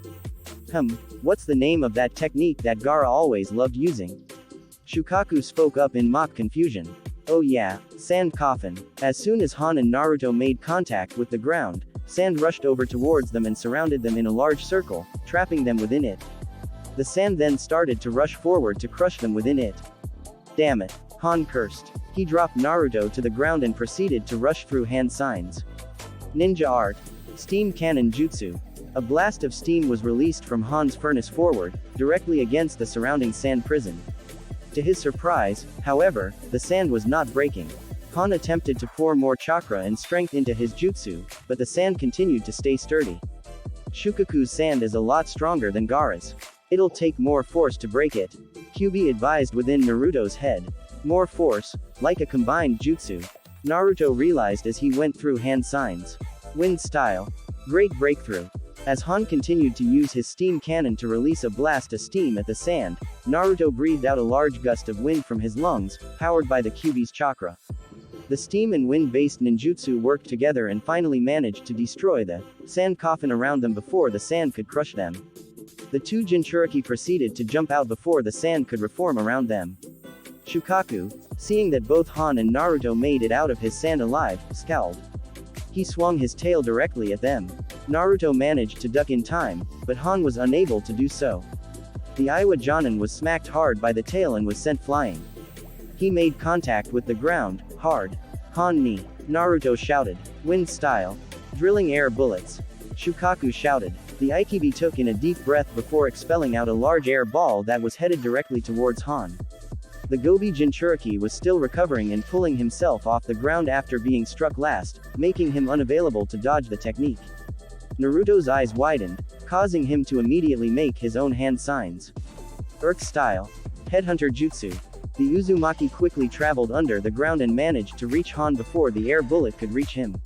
What's the name of that technique that Gaara always loved using? Shukaku spoke up in mock confusion. Oh yeah, sand coffin. As soon as Han and Naruto made contact with the ground, sand rushed over towards them and surrounded them in a large circle, trapping them within it. The sand then started to rush forward to crush them within it. Damn it, Han cursed. He dropped Naruto to the ground and proceeded to rush through hand signs. Ninja art. Steam cannon jutsu. A blast of steam was released from Han's furnace forward, directly against the surrounding sand prison. To his surprise, however, the sand was not breaking. Han attempted to pour more chakra and strength into his jutsu, but the sand continued to stay sturdy. Shukaku's sand is a lot stronger than Gaara's. It'll take more force to break it. Kyuubi advised within Naruto's head. More force, like a combined jutsu. Naruto realized as he went through hand signs. Wind style. Great breakthrough. As Han continued to use his steam cannon to release a blast of steam at the sand, Naruto breathed out a large gust of wind from his lungs, powered by the Kyuubi's chakra. The steam and wind-based ninjutsu worked together and finally managed to destroy the sand coffin around them before the sand could crush them. The two Jinchuriki proceeded to jump out before the sand could reform around them. Shukaku, seeing that both Han and Naruto made it out of his sand alive, scowled. He swung his tail directly at them. Naruto managed to duck in time, but Han was unable to do so. The Iwa Jonin was smacked hard by the tail and was sent flying. He made contact with the ground, hard. Han ni. Naruto shouted. Wind style. Drilling air bullets. Shukaku shouted. The Ikibi took in a deep breath before expelling out a large air ball that was headed directly towards Han. The Gobi Jinchuriki was still recovering and pulling himself off the ground after being struck last, making him unavailable to dodge the technique. Naruto's eyes widened, causing him to immediately make his own hand signs. Earth style. Headhunter jutsu. The Uzumaki quickly traveled under the ground and managed to reach Han before the air bullet could reach him.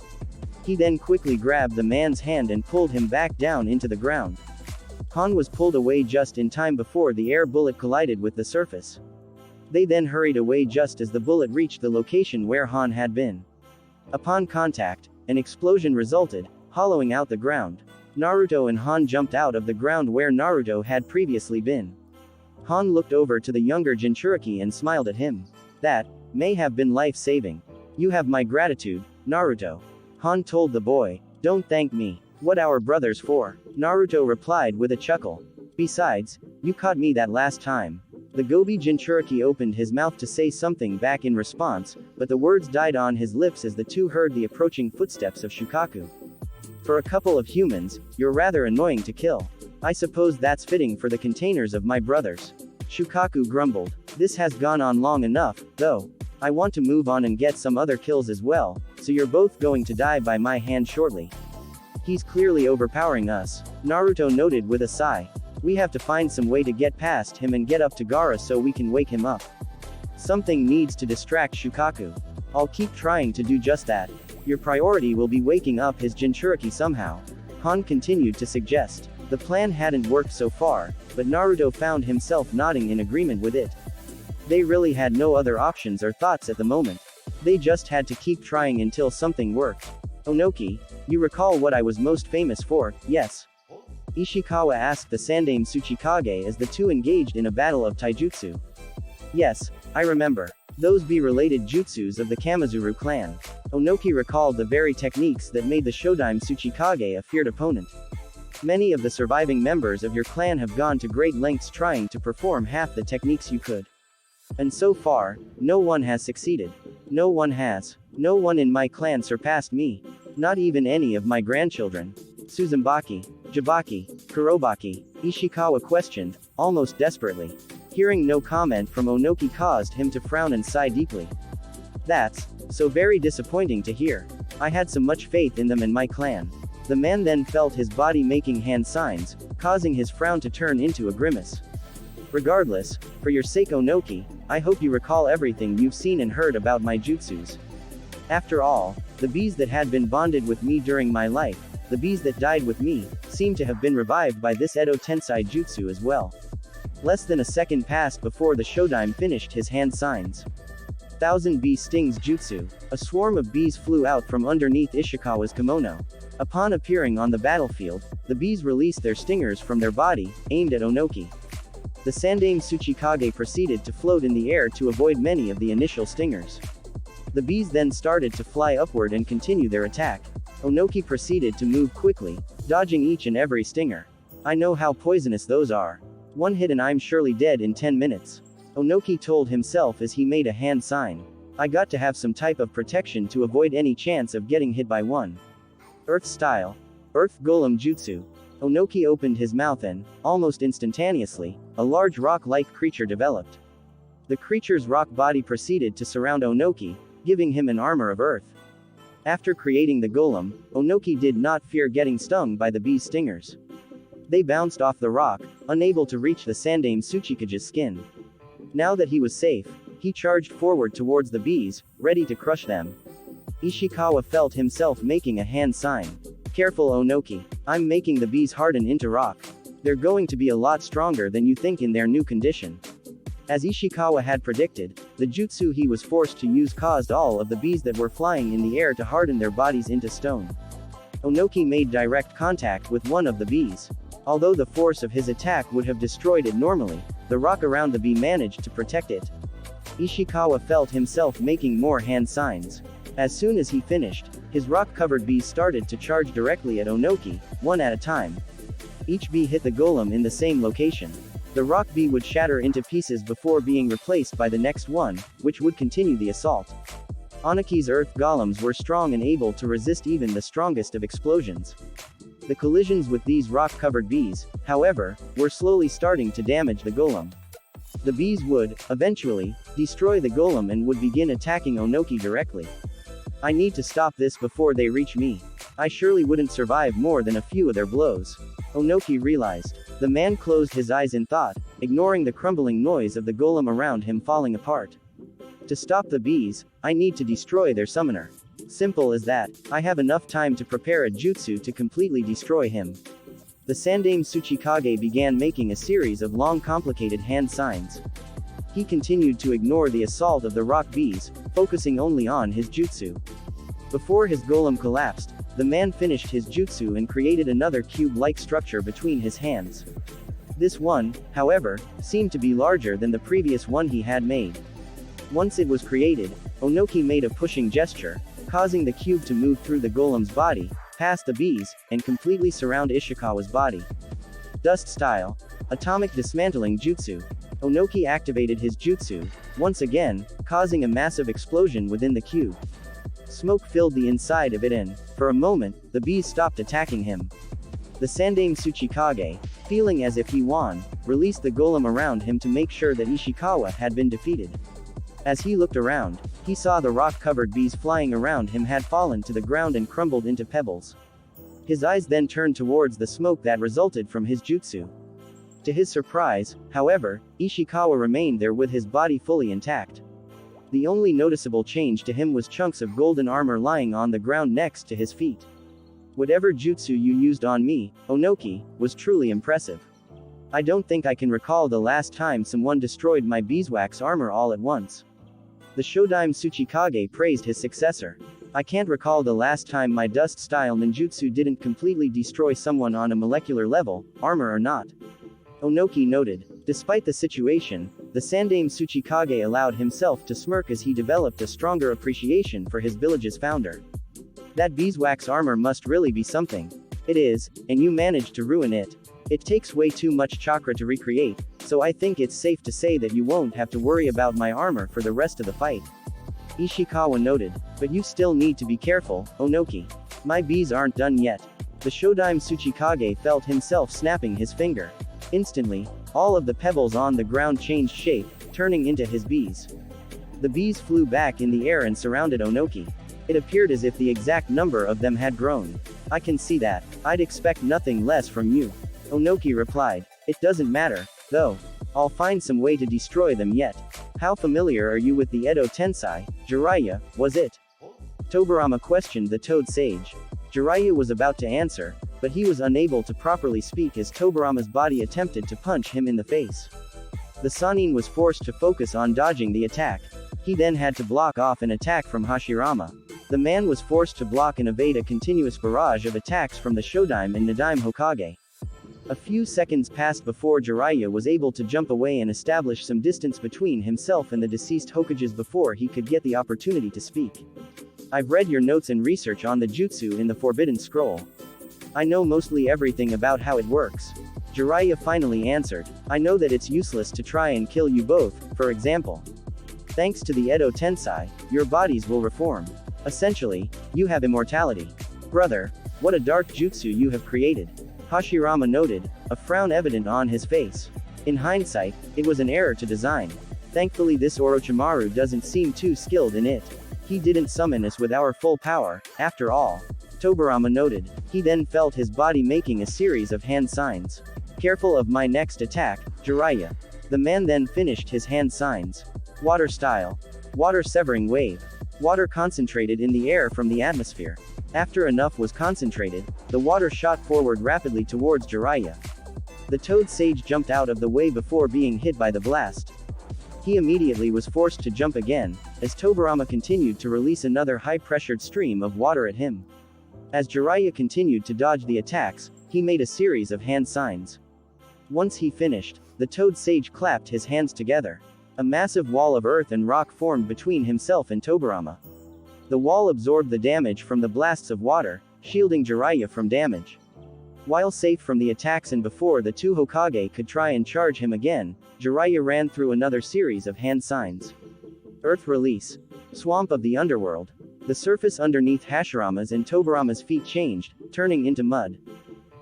He then quickly grabbed the man's hand and pulled him back down into the ground. Han was pulled away just in time before the air bullet collided with the surface. They then hurried away just as the bullet reached the location where Han had been. Upon contact, an explosion resulted, hollowing out the ground. Naruto and Han jumped out of the ground where Naruto had previously been. Han looked over to the younger Jinchuriki and smiled at him. That may have been life-saving. You have my gratitude, Naruto. Han told the boy. Don't thank me. What our brothers for? Naruto replied with a chuckle. Besides, you caught me that last time. The Gobi Jinchuriki opened his mouth to say something back in response, but the words died on his lips as the two heard the approaching footsteps of Shukaku. For a couple of humans, you're rather annoying to kill. I suppose that's fitting for the containers of my brothers. Shukaku grumbled. This has gone on long enough, though. I want to move on and get some other kills as well, so you're both going to die by my hand shortly. He's clearly overpowering us, Naruto noted with a sigh. We have to find some way to get past him and get up to Gaara so we can wake him up. Something needs to distract Shukaku. I'll keep trying to do just that. Your priority will be waking up his Jinchuriki somehow. Han continued to suggest. The plan hadn't worked so far, but Naruto found himself nodding in agreement with it. They really had no other options or thoughts at the moment. They just had to keep trying until something worked. Onoki, you recall what I was most famous for, yes? Ishikawa asked the Sandaime Tsuchikage as the two engaged in a battle of taijutsu. Yes, I remember. Those be related jutsus of the Kamizuru clan. Onoki recalled the very techniques that made the Shodaime Tsuchikage a feared opponent. Many of the surviving members of your clan have gone to great lengths trying to perform half the techniques you could. And so far, no one has succeeded. No one has. No one in my clan surpassed me. Not even any of my grandchildren. Suzumaki, Jabaki, Kurobaki, Ishikawa questioned, almost desperately. Hearing no comment from Onoki caused him to frown and sigh deeply. That's so very disappointing to hear. I had so much faith in them and my clan. The man then felt his body making hand signs, causing his frown to turn into a grimace. Regardless, for your sake Onoki, I hope you recall everything you've seen and heard about my jutsus. After all, the bees that had been bonded with me during my life, the bees that died with me, seem to have been revived by this Edo Tensei jutsu as well. Less than a second passed before the Shodaime finished his hand signs. 1000 Bee Stings Jutsu. A swarm of bees flew out from underneath Ishikawa's kimono. Upon appearing on the battlefield, the bees released their stingers from their body, aimed at Onoki. The Sandaime Tsuchikage proceeded to float in the air to avoid many of the initial stingers. The bees then started to fly upward and continue their attack. Onoki proceeded to move quickly, dodging each and every stinger. I know how poisonous those are. One hit and I'm surely dead in 10 minutes. Onoki told himself as he made a hand sign. I got to have some type of protection to avoid any chance of getting hit by one. Earth Style. Earth Golem Jutsu. Onoki opened his mouth and, almost instantaneously, a large rock-like creature developed. The creature's rock body proceeded to surround Onoki, giving him an armor of earth. After creating the golem, Onoki did not fear getting stung by the bee's stingers. They bounced off the rock, unable to reach the Sandaime Tsuchikage's skin. Now that he was safe, he charged forward towards the bees, ready to crush them. Ishikawa felt himself making a hand sign. Careful Onoki. I'm making the bees harden into rock. They're going to be a lot stronger than you think in their new condition. As Ishikawa had predicted, the jutsu he was forced to use caused all of the bees that were flying in the air to harden their bodies into stone. Onoki made direct contact with one of the bees. Although the force of his attack would have destroyed it normally, the rock around the bee managed to protect it. Ishikawa felt himself making more hand signs. As soon as he finished, his rock-covered bees started to charge directly at Onoki, one at a time. Each bee hit the golem in the same location. The rock bee would shatter into pieces before being replaced by the next one, which would continue the assault. Onoki's earth golems were strong and able to resist even the strongest of explosions. The collisions with these rock-covered bees, however, were slowly starting to damage the golem. The bees would, eventually, destroy the golem and would begin attacking Onoki directly. I need to stop this before they reach me. I surely wouldn't survive more than a few of their blows. Onoki realized. The man closed his eyes in thought, ignoring the crumbling noise of the golem around him falling apart. To stop the bees, I need to destroy their summoner. Simple as that. I have enough time to prepare a jutsu to completely destroy him. The Sandaime Tsuchikage began making a series of long complicated hand signs. He continued to ignore the assault of the rock bees, focusing only on his jutsu. Before his golem collapsed, the man finished his jutsu and created another cube-like structure between his hands. This one, however, seemed to be larger than the previous one he had made. Once it was created, Onoki made a pushing gesture, causing the cube to move through the golem's body, past the bees, and completely surround Ishikawa's body. Dust Style. Atomic Dismantling Jutsu. Onoki activated his jutsu, once again, causing a massive explosion within the cube. Smoke filled the inside of it and, for a moment, the bees stopped attacking him. The Sandaime Tsuchikage, feeling as if he won, released the golem around him to make sure that Ishikawa had been defeated. As he looked around, he saw the rock-covered bees flying around him had fallen to the ground and crumbled into pebbles. His eyes then turned towards the smoke that resulted from his jutsu. To his surprise, however, Ishikawa remained there with his body fully intact. The only noticeable change to him was chunks of golden armor lying on the ground next to his feet. Whatever jutsu you used on me, Onoki, was truly impressive. I don't think I can recall the last time someone destroyed my beeswax armor all at once. The Shodaime Tsuchikage praised his successor. I can't recall the last time my dust-style ninjutsu didn't completely destroy someone on a molecular level, armor or not. Onoki noted. Despite the situation, the Sandaime Tsuchikage allowed himself to smirk as he developed a stronger appreciation for his village's founder. That beeswax armor must really be something. It is, and you managed to ruin it. It takes way too much chakra to recreate, so I think it's safe to say that you won't have to worry about my armor for the rest of the fight. Ishikawa noted. But you still need to be careful, Onoki. My bees aren't done yet. The Shodaime Tsuchikage felt himself snapping his finger. Instantly, all of the pebbles on the ground changed shape, turning into his bees. The bees flew back in the air and surrounded Onoki. It appeared as if the exact number of them had grown. I can see that. I'd expect nothing less from you. Onoki replied. It doesn't matter, though. I'll find some way to destroy them yet. How familiar are you with the Edo Tensei, Jiraiya, was it? Tobirama questioned the Toad Sage. Jiraiya was about to answer, but he was unable to properly speak as Tobirama's body attempted to punch him in the face. The Sannin was forced to focus on dodging the attack. He then had to block off an attack from Hashirama. The man was forced to block and evade a continuous barrage of attacks from the Shodaime and Nadaime Hokage. A few seconds passed before Jiraiya was able to jump away and establish some distance between himself and the deceased Hokages before he could get the opportunity to speak. I've read your notes and research on the jutsu in the Forbidden Scroll. I know mostly everything about how it works. Jiraiya finally answered. I know that it's useless to try and kill you both, for example. Thanks to the Edo Tensei, your bodies will reform. Essentially, you have immortality. Brother, what a dark jutsu you have created. Hashirama noted, a frown evident on his face. In hindsight, it was an error to design. Thankfully this Orochimaru doesn't seem too skilled in it. He didn't summon us with our full power, after all. Tobirama noted. He then felt his body making a series of hand signs. Careful of my next attack, Jiraiya. The man then finished his hand signs. Water Style. Water Severing Wave. Water concentrated in the air from the atmosphere. After enough was concentrated, the water shot forward rapidly towards Jiraiya. The Toad Sage jumped out of the way before being hit by the blast. He immediately was forced to jump again, as Tobirama continued to release another high-pressured stream of water at him. As Jiraiya continued to dodge the attacks, he made a series of hand signs. Once he finished, the Toad Sage clapped his hands together. A massive wall of earth and rock formed between himself and Tobirama. The wall absorbed the damage from the blasts of water, shielding Jiraiya from damage. While safe from the attacks and before the two Hokage could try and charge him again, Jiraiya ran through another series of hand signs. Earth Release. Swamp of the Underworld. The surface underneath Hashirama's and Tobirama's feet changed, turning into mud.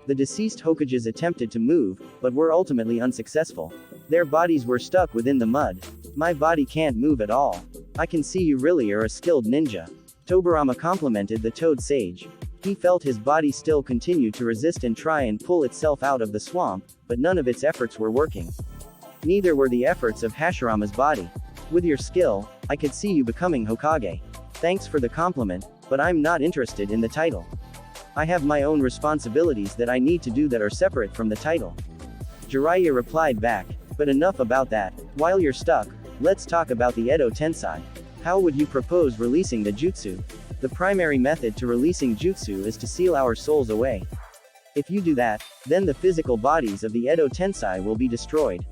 The deceased Hokages attempted to move, but were ultimately unsuccessful. Their bodies were stuck within the mud. My body can't move at all. I can see you really are a skilled ninja. Tobirama complimented the Toad Sage. He felt his body still continue to resist and try and pull itself out of the swamp, but none of its efforts were working. Neither were the efforts of Hashirama's body. With your skill, I could see you becoming Hokage. Thanks for the compliment, but I'm not interested in the title. I have my own responsibilities that I need to do that are separate from the title. Jiraiya replied back, but enough about that. While you're stuck, let's talk about the Edo Tensei. How would you propose releasing the Jutsu? The primary method to releasing Jutsu is to seal our souls away. If you do that, then the physical bodies of the Edo Tensei will be destroyed.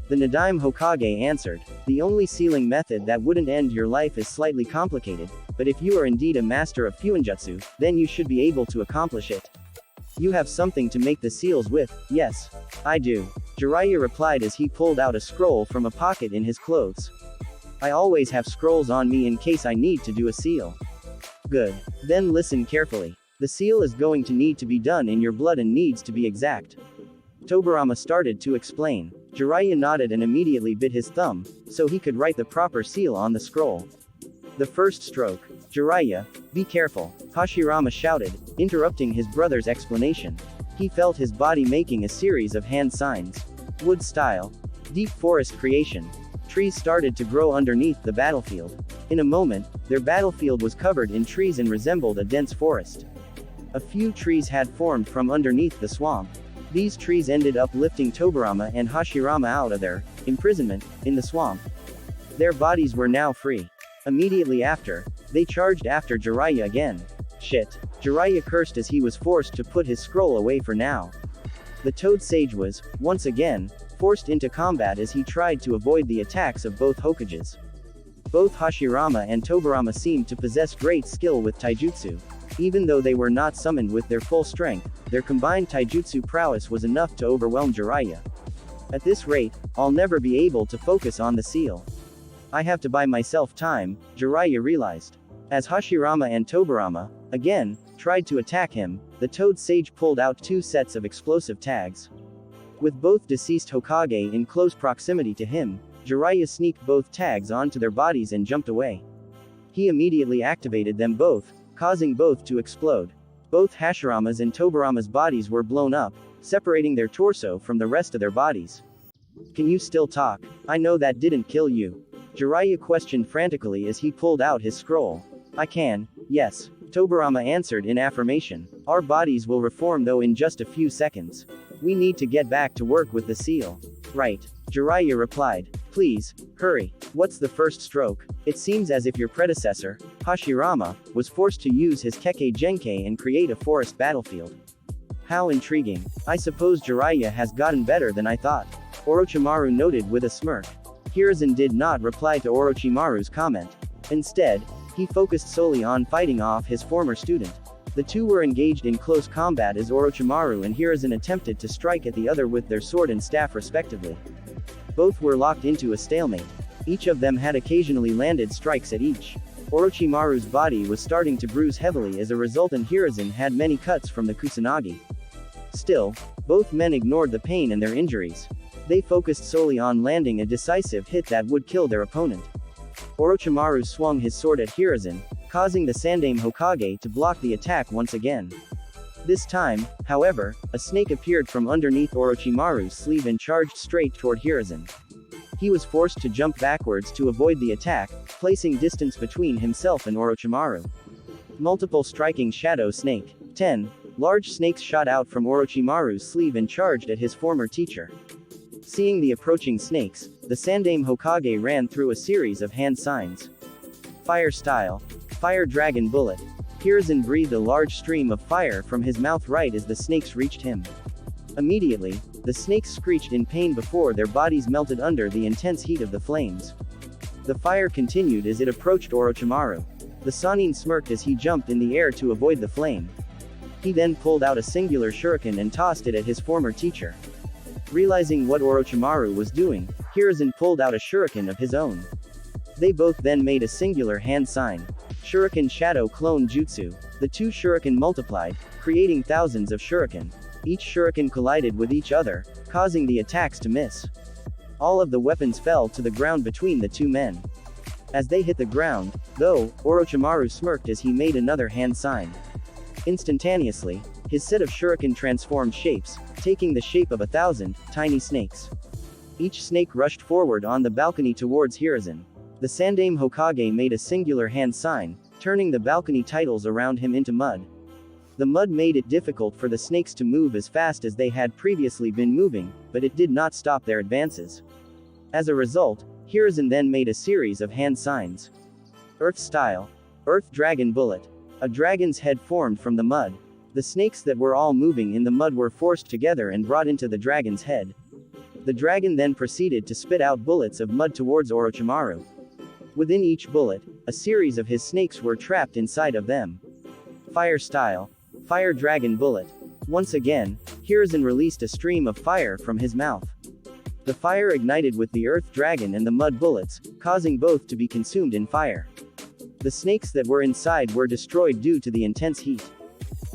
The Nadaime Hokage answered, the only sealing method that wouldn't end your life is slightly complicated, but if you are indeed a master of Fuinjutsu, then you should be able to accomplish it. You have something to make the seals with. Yes, I do. Jiraiya replied as he pulled out a scroll from a pocket in his clothes. I always have scrolls on me in case I need to do a seal. Good. Then listen carefully. The seal is going to need to be done in your blood and needs to be exact. Tobirama started to explain. Jiraiya nodded and immediately bit his thumb, so he could write the proper seal on the scroll. The first stroke. Jiraiya, be careful, Hashirama shouted, interrupting his brother's explanation. He felt his body making a series of hand signs. Wood style. Deep forest creation. Trees started to grow underneath the battlefield. In a moment, their battlefield was covered in trees and resembled a dense forest. A few trees had formed from underneath the swamp. These trees ended up lifting Tobirama and Hashirama out of their imprisonment in the swamp. Their bodies were now free. Immediately after, they charged after Jiraiya again. Shit. Jiraiya cursed as he was forced to put his scroll away for now. The Toad Sage was, once again, forced into combat as he tried to avoid the attacks of both Hokages. Both Hashirama and Tobirama seemed to possess great skill with taijutsu. Even though they were not summoned with their full strength, their combined taijutsu prowess was enough to overwhelm Jiraiya. At this rate, I'll never be able to focus on the seal. I have to buy myself time, Jiraiya realized. As Hashirama and Tobirama, again, tried to attack him, the Toad Sage pulled out 2 sets of explosive tags. With both deceased Hokage in close proximity to him, Jiraiya sneaked both tags onto their bodies and jumped away. He immediately activated them both, causing both to explode. Both Hashirama's and Tobirama's bodies were blown up, separating their torso from the rest of their bodies. Can you still talk? I know that didn't kill you. Jiraiya questioned frantically as he pulled out his scroll. I can, yes. Tobirama answered in affirmation. Our bodies will reform though in just a few seconds. We need to get back to work with the seal. Right. Jiraiya replied. Please, hurry. What's the first stroke? It seems as if your predecessor, Hashirama, was forced to use his Kekkei Genkai and create a forest battlefield. How intriguing. I suppose Jiraiya has gotten better than I thought. Orochimaru noted with a smirk. Hiruzen did not reply to Orochimaru's comment. Instead, he focused solely on fighting off his former student. The two were engaged in close combat as Orochimaru and Hiruzen attempted to strike at the other with their sword and staff respectively. Both were locked into a stalemate. Each of them had occasionally landed strikes at each. Orochimaru's body was starting to bruise heavily as a result and Hiruzen had many cuts from the Kusanagi. Still, both men ignored the pain and their injuries. They focused solely on landing a decisive hit that would kill their opponent. Orochimaru swung his sword at Hiruzen, causing the Sandaime Hokage to block the attack once again. This time, however, a snake appeared from underneath Orochimaru's sleeve and charged straight toward Hiruzen. He was forced to jump backwards to avoid the attack, placing distance between himself and Orochimaru. Multiple striking Shadow Snake. 10 large snakes shot out from Orochimaru's sleeve and charged at his former teacher. Seeing the approaching snakes, the Sandaime Hokage ran through a series of hand signs. Fire style. Fire Dragon Bullet. Hiruzen breathed a large stream of fire from his mouth right as the snakes reached him. Immediately, the snakes screeched in pain before their bodies melted under the intense heat of the flames. The fire continued as it approached Orochimaru. The Sannin smirked as he jumped in the air to avoid the flame. He then pulled out a singular shuriken and tossed it at his former teacher. Realizing what Orochimaru was doing, Hiruzen pulled out a shuriken of his own. They both then made a singular hand sign. Shuriken Shadow Clone Jutsu. The two shuriken multiplied, creating thousands of shuriken. Each shuriken collided with each other, causing the attacks to miss. All of the weapons fell to the ground between the two men. As they hit the ground, though, Orochimaru smirked as he made another hand sign. Instantaneously, his set of shuriken transformed shapes, taking the shape of 1,000 tiny snakes. Each snake rushed forward on the balcony towards Hiruzen. The Sandaime Hokage made a singular hand sign, turning the balcony titles around him into mud. The mud made it difficult for the snakes to move as fast as they had previously been moving, but it did not stop their advances. As a result, Hiruzen then made a series of hand signs. Earth Style. Earth Dragon Bullet. A dragon's head formed from the mud. The snakes that were all moving in the mud were forced together and brought into the dragon's head. The dragon then proceeded to spit out bullets of mud towards Orochimaru. Within each bullet, a series of his snakes were trapped inside of them. Fire Style. Fire Dragon Bullet. Once again, Hiruzen released a stream of fire from his mouth. The fire ignited with the earth dragon and the mud bullets, causing both to be consumed in fire. The snakes that were inside were destroyed due to the intense heat.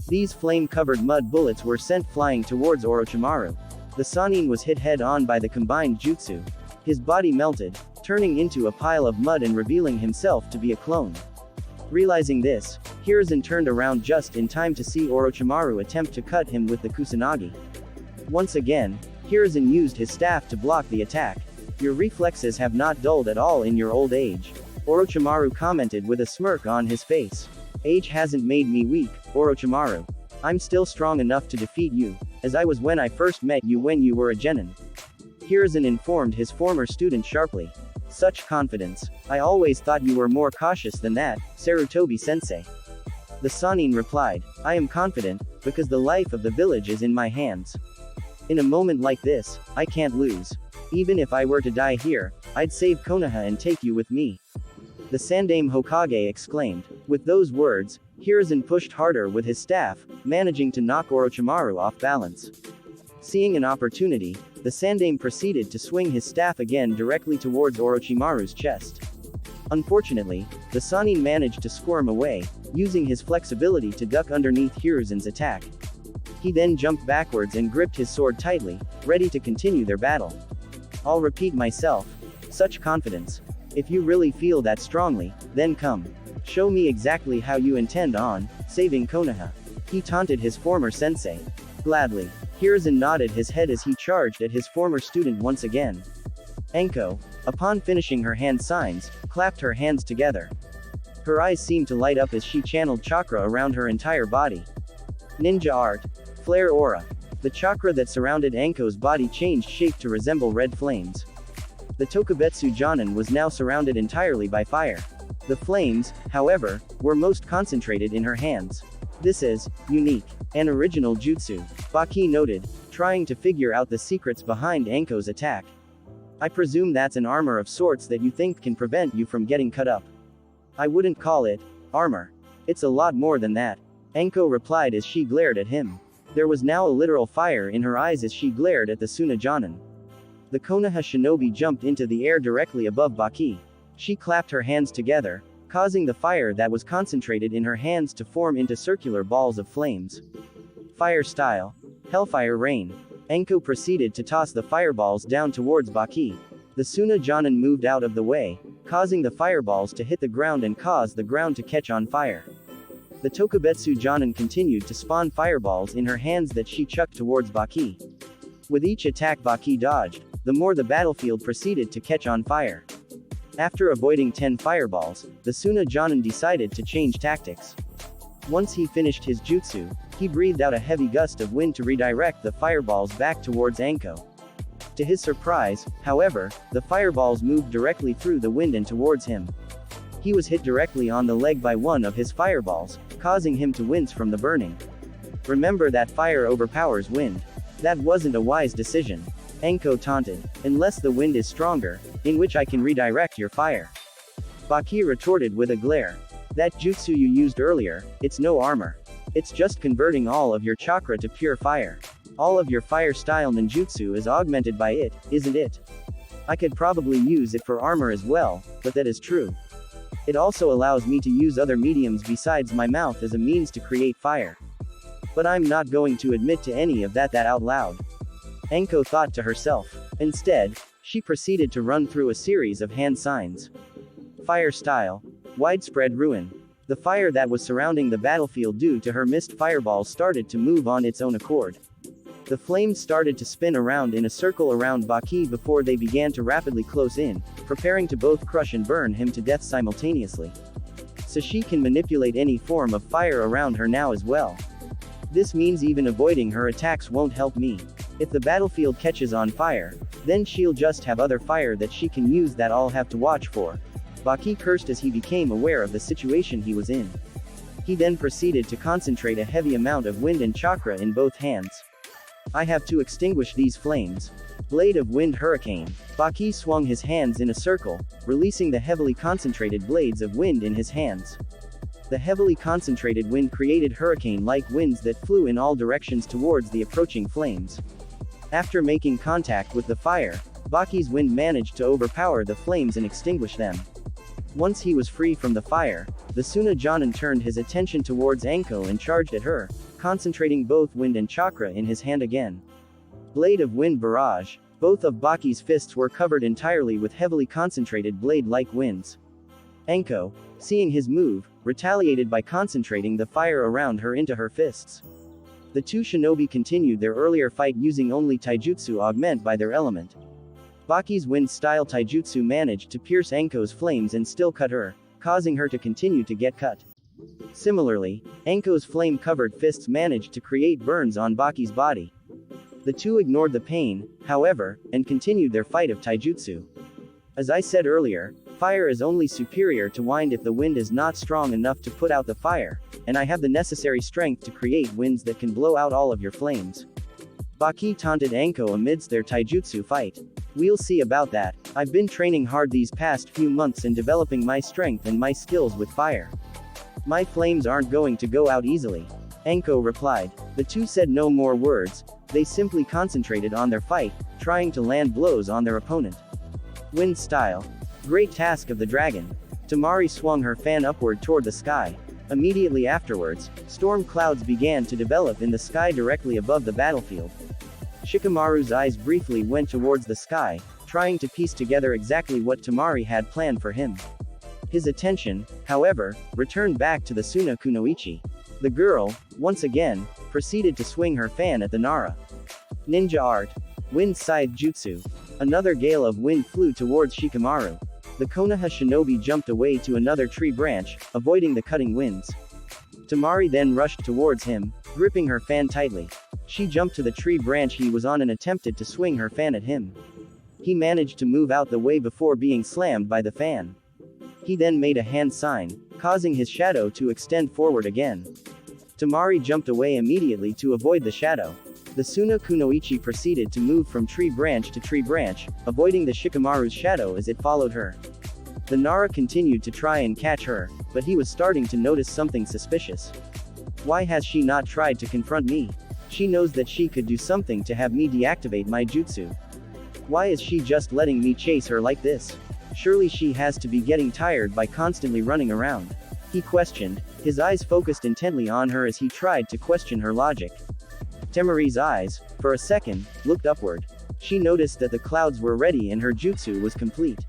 These flame-covered mud bullets were sent flying towards Orochimaru. The Sannin was hit head-on by the combined jutsu. His body melted, turning into a pile of mud and revealing himself to be a clone. Realizing this, Hiruzen turned around just in time to see Orochimaru attempt to cut him with the kusanagi. Once again, Hiruzen used his staff to block the attack. Your reflexes have not dulled at all in your old age. Orochimaru commented with a smirk on his face. Age hasn't made me weak, Orochimaru. I'm still strong enough to defeat you, as I was when I first met you when you were a genin. Hiruzen informed his former student sharply. Such confidence. I always thought you were more cautious than that, Sarutobi-sensei. The Sannin replied, I am confident, because the life of the village is in my hands. In a moment like this, I can't lose. Even if I were to die here, I'd save Konoha and take you with me. The Sandaime Hokage exclaimed. With those words, Hiruzen pushed harder with his staff, managing to knock Orochimaru off balance. Seeing an opportunity, the Sandaime proceeded to swing his staff again directly towards Orochimaru's chest. Unfortunately, the Sannin managed to squirm away, using his flexibility to duck underneath Hiruzen's attack. He then jumped backwards and gripped his sword tightly, ready to continue their battle. I'll repeat myself. Such confidence. If you really feel that strongly, then come. Show me exactly how you intend on saving Konoha. He taunted his former sensei. Gladly. Hiruzen nodded his head as he charged at his former student once again. Enko, upon finishing her hand signs, clapped her hands together. Her eyes seemed to light up as she channeled chakra around her entire body. Ninja Art. Flare Aura. The chakra that surrounded Enko's body changed shape to resemble red flames. The Tokubetsu Jonin was now surrounded entirely by fire. The flames, however, were most concentrated in her hands. This is unique, an original jutsu, Baki noted, trying to figure out the secrets behind Enko's attack. I presume that's an armor of sorts that you think can prevent you from getting cut up. I wouldn't call it armor. It's a lot more than that. Enko replied as she glared at him. There was now a literal fire in her eyes as she glared at the Suna Jonin. The Konoha shinobi jumped into the air directly above Baki. She clapped her hands together, causing the fire that was concentrated in her hands to form into circular balls of flames. Fire Style. Hellfire Rain. Enko proceeded to toss the fireballs down towards Baki. The Suna Jonin moved out of the way, causing the fireballs to hit the ground and cause the ground to catch on fire. The Tokubetsu Jonin continued to spawn fireballs in her hands that she chucked towards Baki. With each attack Baki dodged, the more the battlefield proceeded to catch on fire. After avoiding 10 fireballs, the Suna Jonin decided to change tactics. Once he finished his jutsu, he breathed out a heavy gust of wind to redirect the fireballs back towards Enko. To his surprise, however, the fireballs moved directly through the wind and towards him. He was hit directly on the leg by one of his fireballs, causing him to wince from the burning. Remember that fire overpowers wind. That wasn't a wise decision. Enko taunted. Unless the wind is stronger, in which I can redirect your fire. Baki retorted with a glare. That jutsu you used earlier, it's no armor. It's just converting all of your chakra to pure fire. All of your fire style ninjutsu is augmented by it, isn't it? I could probably use it for armor as well, but that is true. It also allows me to use other mediums besides my mouth as a means to create fire. But I'm not going to admit to any of that out loud. Enko thought to herself. Instead, she proceeded to run through a series of hand signs. Fire Style. Widespread Ruin. The fire that was surrounding the battlefield due to her missed fireballs started to move on its own accord. The flames started to spin around in a circle around Baki before they began to rapidly close in, preparing to both crush and burn him to death simultaneously. So she can manipulate any form of fire around her now as well. This means even avoiding her attacks won't help me. If the battlefield catches on fire, then she'll just have other fire that she can use that I'll have to watch for. Baki cursed as he became aware of the situation he was in. He then proceeded to concentrate a heavy amount of wind and chakra in both hands. I have to extinguish these flames. Blade of Wind Hurricane. Baki swung his hands in a circle, releasing the heavily concentrated blades of wind in his hands. The heavily concentrated wind created hurricane-like winds that flew in all directions towards the approaching flames. After making contact with the fire, Baki's wind managed to overpower the flames and extinguish them. Once he was free from the fire, the Suna Jonin turned his attention towards Anko and charged at her, concentrating both wind and chakra in his hand again. Blade of Wind Barrage. Both of Baki's fists were covered entirely with heavily concentrated blade-like winds. Anko, seeing his move, retaliated by concentrating the fire around her into her fists. The two shinobi continued their earlier fight using only taijutsu augment by their element. Baki's wind-style taijutsu managed to pierce Anko's flames and still cut her, causing her to continue to get cut. Similarly, Anko's flame-covered fists managed to create burns on Baki's body. The two ignored the pain, however, and continued their fight of taijutsu. As I said earlier, fire is only superior to wind if the wind is not strong enough to put out the fire, and I have the necessary strength to create winds that can blow out all of your flames. Baki taunted Anko amidst their taijutsu fight. We'll see about that. I've been training hard these past few months and developing my strength and my skills with fire. My flames aren't going to go out easily. Anko replied. The two said no more words, they simply concentrated on their fight, trying to land blows on their opponent. Wind style. Great task of the dragon. Tamari swung her fan upward toward the sky. Immediately afterwards, storm clouds began to develop in the sky directly above the battlefield. Shikamaru's eyes briefly went towards the sky, trying to piece together exactly what Tamari had planned for him. His attention, however, returned back to the Suna Kunoichi. The girl, once again, proceeded to swing her fan at the Nara. Ninja Art. Wind Scythe Jutsu. Another gale of wind flew towards Shikamaru. The Konoha shinobi jumped away to another tree branch, avoiding the cutting winds. Tamari then rushed towards him, gripping her fan tightly. She jumped to the tree branch he was on and attempted to swing her fan at him. He managed to move out the way before being slammed by the fan. He then made a hand sign, causing his shadow to extend forward again. Tamari jumped away immediately to avoid the shadow. The Suna Kunoichi proceeded to move from tree branch to tree branch, avoiding the Shikamaru's shadow as it followed her. The Nara continued to try and catch her, but he was starting to notice something suspicious. Why has she not tried to confront me? She knows that she could do something to have me deactivate my jutsu. Why is she just letting me chase her like this? Surely she has to be getting tired by constantly running around. He questioned, his eyes focused intently on her as he tried to question her logic. Temari's eyes, for a second, looked upward. She noticed that the clouds were ready and her jutsu was complete.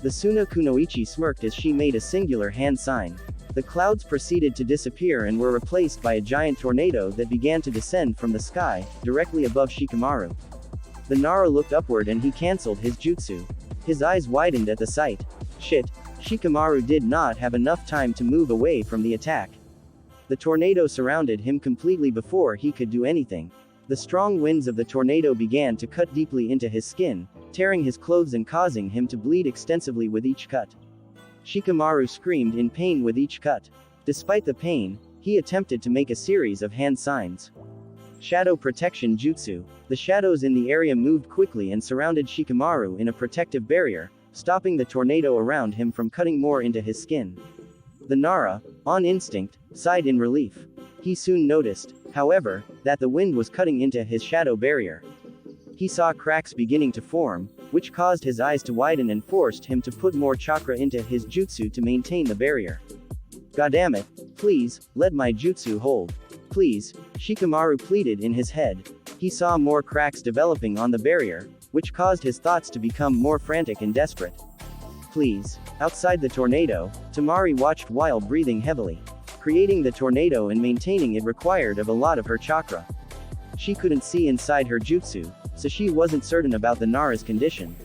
The Suna Kunoichi smirked as she made a singular hand sign. The clouds proceeded to disappear and were replaced by a giant tornado that began to descend from the sky, directly above Shikamaru. The Nara looked upward and he cancelled his jutsu. His eyes widened at the sight. Shit, Shikamaru did not have enough time to move away from the attack. The tornado surrounded him completely before he could do anything. The strong winds of the tornado began to cut deeply into his skin, tearing his clothes and causing him to bleed extensively with each cut. Shikamaru screamed in pain with each cut. Despite the pain, he attempted to make a series of hand signs. Shadow Protection Jutsu. The shadows in the area moved quickly and surrounded Shikamaru in a protective barrier, stopping the tornado around him from cutting more into his skin. The Nara, on instinct, sighed in relief. He soon noticed, however, that the wind was cutting into his shadow barrier. He saw cracks beginning to form, which caused his eyes to widen and forced him to put more chakra into his jutsu to maintain the barrier. Goddammit, please, let my jutsu hold. Please, Shikamaru pleaded in his head. He saw more cracks developing on the barrier, which caused his thoughts to become more frantic and desperate. Please. Outside the tornado, Tamari watched while breathing heavily. Creating the tornado and maintaining it required of a lot of her chakra. She couldn't see inside her jutsu, so she wasn't certain about the Nara's condition.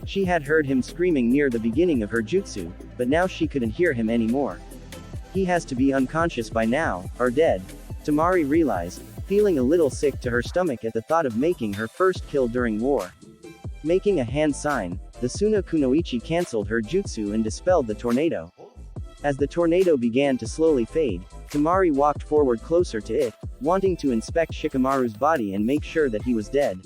She had heard him screaming near the beginning of her jutsu, but now she couldn't hear him anymore. He has to be unconscious by now, or dead. Temari realized, feeling a little sick to her stomach at the thought of making her first kill during war. Making a hand sign, the Suna Kunoichi cancelled her jutsu and dispelled the tornado. As the tornado began to slowly fade, Temari walked forward closer to it, wanting to inspect Shikamaru's body and make sure that he was dead.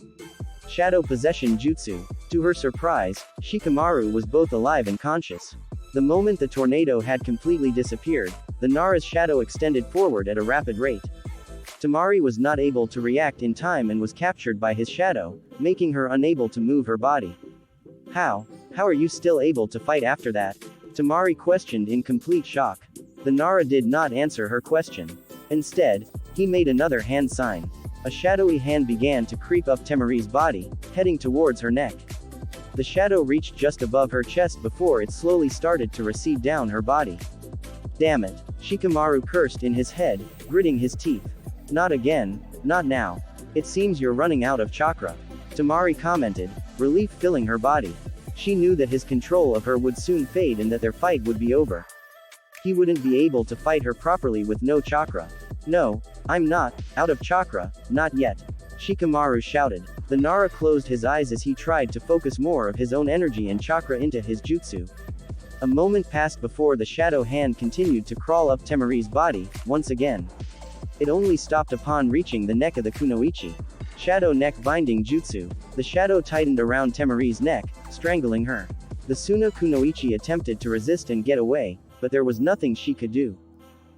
Shadow Possession Jutsu. To her surprise, Shikamaru was both alive and conscious. The moment the tornado had completely disappeared, the Nara's shadow extended forward at a rapid rate. Temari was not able to react in time and was captured by his shadow, making her unable to move her body. How are you still able to fight after that? Temari questioned in complete shock. The Nara did not answer her question. Instead, he made another hand sign. A shadowy hand began to creep up Temari's body, heading towards her neck. The shadow reached just above her chest before it slowly started to recede down her body. Damn it, Shikamaru cursed in his head, gritting his teeth. Not again, not now. It seems you're running out of chakra. Temari commented, relief filling her body. She knew that his control of her would soon fade and that their fight would be over. He wouldn't be able to fight her properly with no chakra. No, I'm not out of chakra, not yet. Shikamaru shouted. The Nara closed his eyes as he tried to focus more of his own energy and chakra into his jutsu. A moment passed before the shadow hand continued to crawl up Temari's body, once again. It only stopped upon reaching the neck of the Kunoichi. Shadow Neck Binding Jutsu. The shadow tightened around Temari's neck, strangling her. The Suna Kunoichi attempted to resist and get away, but there was nothing she could do.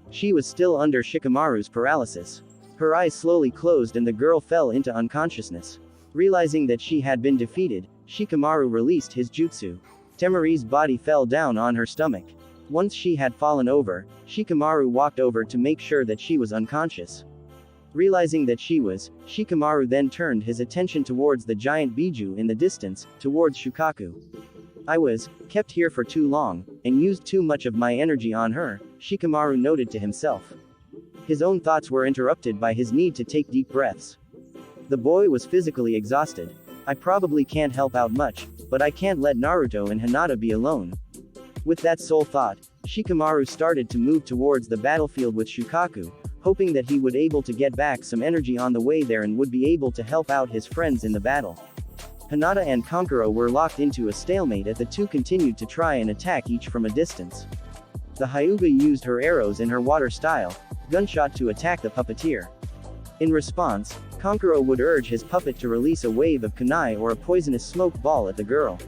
She was still under Shikamaru's paralysis. Her eyes slowly closed and the girl fell into unconsciousness. Realizing that she had been defeated, Shikamaru released his jutsu. Temari's body fell down on her stomach. Once she had fallen over, Shikamaru walked over to make sure that she was unconscious. Realizing that she was, Shikamaru then turned his attention towards the giant Biju in the distance, towards Shukaku. I was kept here for too long, and used too much of my energy on her, Shikamaru noted to himself. His own thoughts were interrupted by his need to take deep breaths. The boy was physically exhausted. I probably can't help out much, but I can't let Naruto and Hinata be alone. With that sole thought, Shikamaru started to move towards the battlefield with Shukaku, hoping that he would able to get back some energy on the way there and would be able to help out his friends in the battle. Hinata and Kankuro were locked into a stalemate as the two continued to try and attack each from a distance. The Hyuga used her arrows in her water style gunshot to attack the puppeteer. In response, Kankuro would urge his puppet to release a wave of kunai or a poisonous smoke ball at the girl.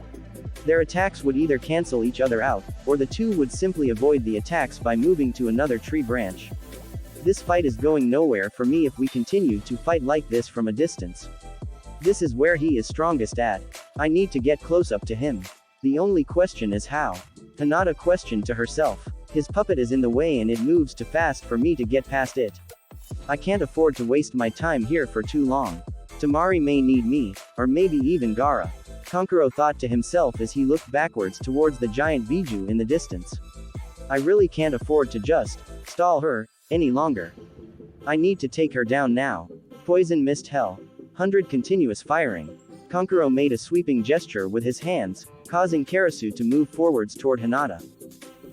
Their attacks would either cancel each other out, or the two would simply avoid the attacks by moving to another tree branch. This fight is going nowhere for me if we continue to fight like this from a distance. This is where he is strongest at. I need to get close up to him. The only question is how. Hinata questioned to herself. His puppet is in the way and it moves too fast for me to get past it. I can't afford to waste my time here for too long. Temari may need me, or maybe even Gaara. Kankuro thought to himself as he looked backwards towards the giant Biju in the distance. I really can't afford to just stall her any longer. I need to take her down now. Poison Mist Hell. 100 continuous firing. Kankuro made a sweeping gesture with his hands, causing Karasu to move forwards toward Hinata.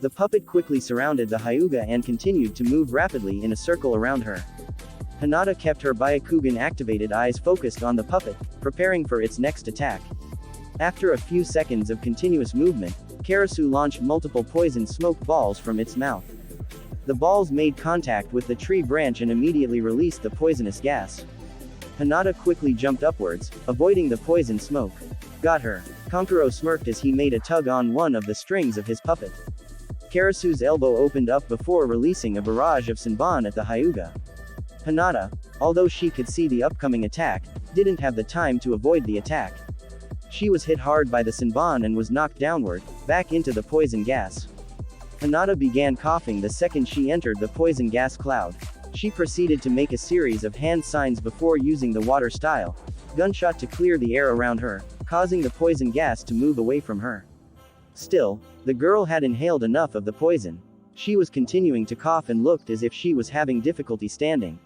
The puppet quickly surrounded the Hyuga and continued to move rapidly in a circle around her. Hinata kept her Byakugan activated eyes focused on the puppet, preparing for its next attack. After a few seconds of continuous movement, Karasu launched multiple poison smoke balls from its mouth. The balls made contact with the tree branch and immediately released the poisonous gas. Hinata quickly jumped upwards, avoiding the poison smoke. Got her. Kankuro smirked as he made a tug on one of the strings of his puppet. Karasu's elbow opened up before releasing a barrage of Senbon at the Hyuga. Hinata, although she could see the upcoming attack, didn't have the time to avoid the attack. She was hit hard by the Senbon and was knocked downward, back into the poison gas. Hinata began coughing the second she entered the poison gas cloud. She proceeded to make a series of hand signs before using the water style gunshot to clear the air around her, causing the poison gas to move away from her. Still, the girl had inhaled enough of the poison. She was continuing to cough and looked as if she was having difficulty standing.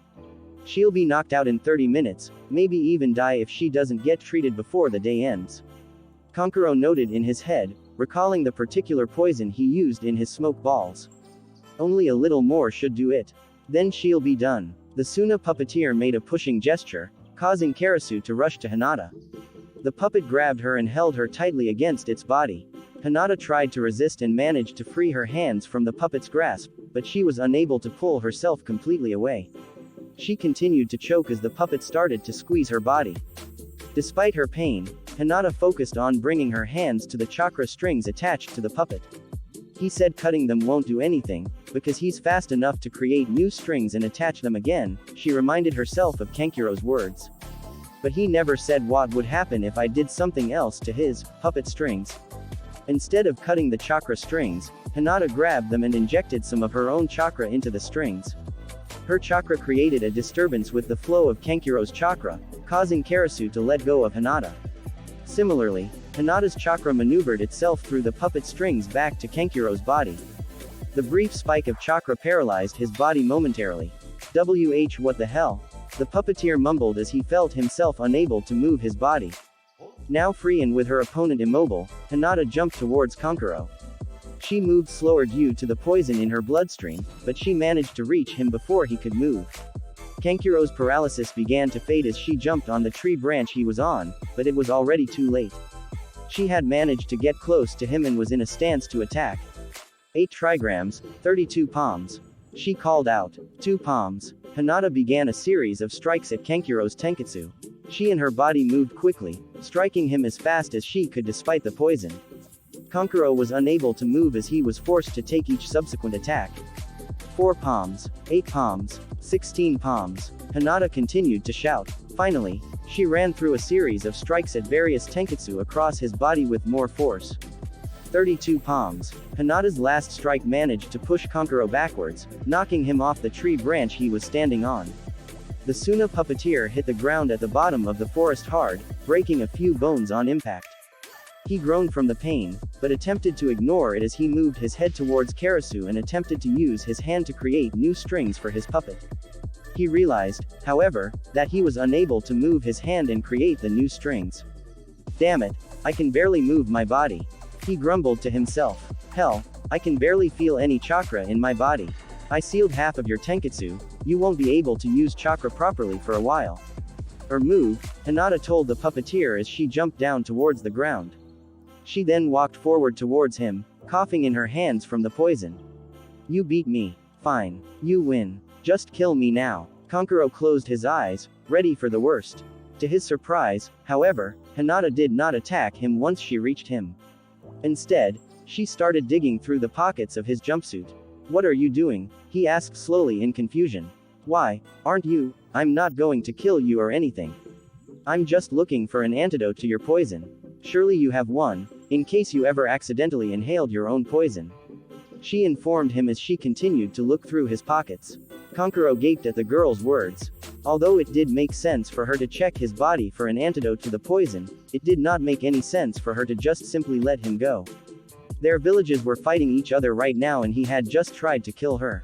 She'll be knocked out in 30 minutes, maybe even die if she doesn't get treated before the day ends. Kankuro noted in his head, recalling the particular poison he used in his smoke balls. Only a little more should do it. Then she'll be done. The Suna puppeteer made a pushing gesture, causing Karasu to rush to Hinata. The puppet grabbed her and held her tightly against its body. Hinata tried to resist and managed to free her hands from the puppet's grasp, but she was unable to pull herself completely away. She continued to choke as the puppet started to squeeze her body. Despite her pain, Hinata focused on bringing her hands to the chakra strings attached to the puppet. He said cutting them won't do anything, because he's fast enough to create new strings and attach them again. She reminded herself of Kankuro's words. But he never said what would happen if I did something else to his puppet strings. Instead of cutting the chakra strings, Hinata grabbed them and injected some of her own chakra into the strings. Her chakra created a disturbance with the flow of Kankuro's chakra, causing Karasu to let go of Hinata. Similarly, Hinata's chakra maneuvered itself through the puppet strings back to Kankuro's body. The brief spike of chakra paralyzed his body momentarily. What the hell? The puppeteer mumbled as he felt himself unable to move his body. Now free and with her opponent immobile, Hinata jumped towards Kankuro. She moved slower due to the poison in her bloodstream, but she managed to reach him before he could move. Kankuro's paralysis began to fade as she jumped on the tree branch he was on, but it was already too late. She had managed to get close to him and was in a stance to attack. 8 trigrams, 32 palms. She called out, 2 palms. Hinata began a series of strikes at Kankuro's tenketsu. She and her body moved quickly, striking him as fast as she could despite the poison. Kankuro was unable to move as he was forced to take each subsequent attack. 4 palms, 8 palms, 16 palms. Hinata continued to shout. Finally, she ran through a series of strikes at various tenketsu across his body with more force. 32 palms. Hinata's last strike managed to push Kankuro backwards, knocking him off the tree branch he was standing on. The Suna puppeteer hit the ground at the bottom of the forest hard, breaking a few bones on impact. He groaned from the pain, but attempted to ignore it as he moved his head towards Karasu and attempted to use his hand to create new strings for his puppet. He realized, however, that he was unable to move his hand and create the new strings. Damn it, I can barely move my body. He grumbled to himself. Hell, I can barely feel any chakra in my body. I sealed half of your tenketsu, you won't be able to use chakra properly for a while. Or move, Hinata told the puppeteer as she jumped down towards the ground. She then walked forward towards him, coughing in her hands from the poison. You beat me. Fine. You win. Just kill me now. Kankuro closed his eyes, ready for the worst. To his surprise, however, Hinata did not attack him once she reached him. Instead, she started digging through the pockets of his jumpsuit. What are you doing? He asked slowly in confusion. Why, aren't you? I'm not going to kill you or anything. I'm just looking for an antidote to your poison. Surely you have one, in case you ever accidentally inhaled your own poison. She informed him as she continued to look through his pockets. Kankuro gaped at the girl's words. Although it did make sense for her to check his body for an antidote to the poison, it did not make any sense for her to just simply let him go. Their villages were fighting each other right now and he had just tried to kill her.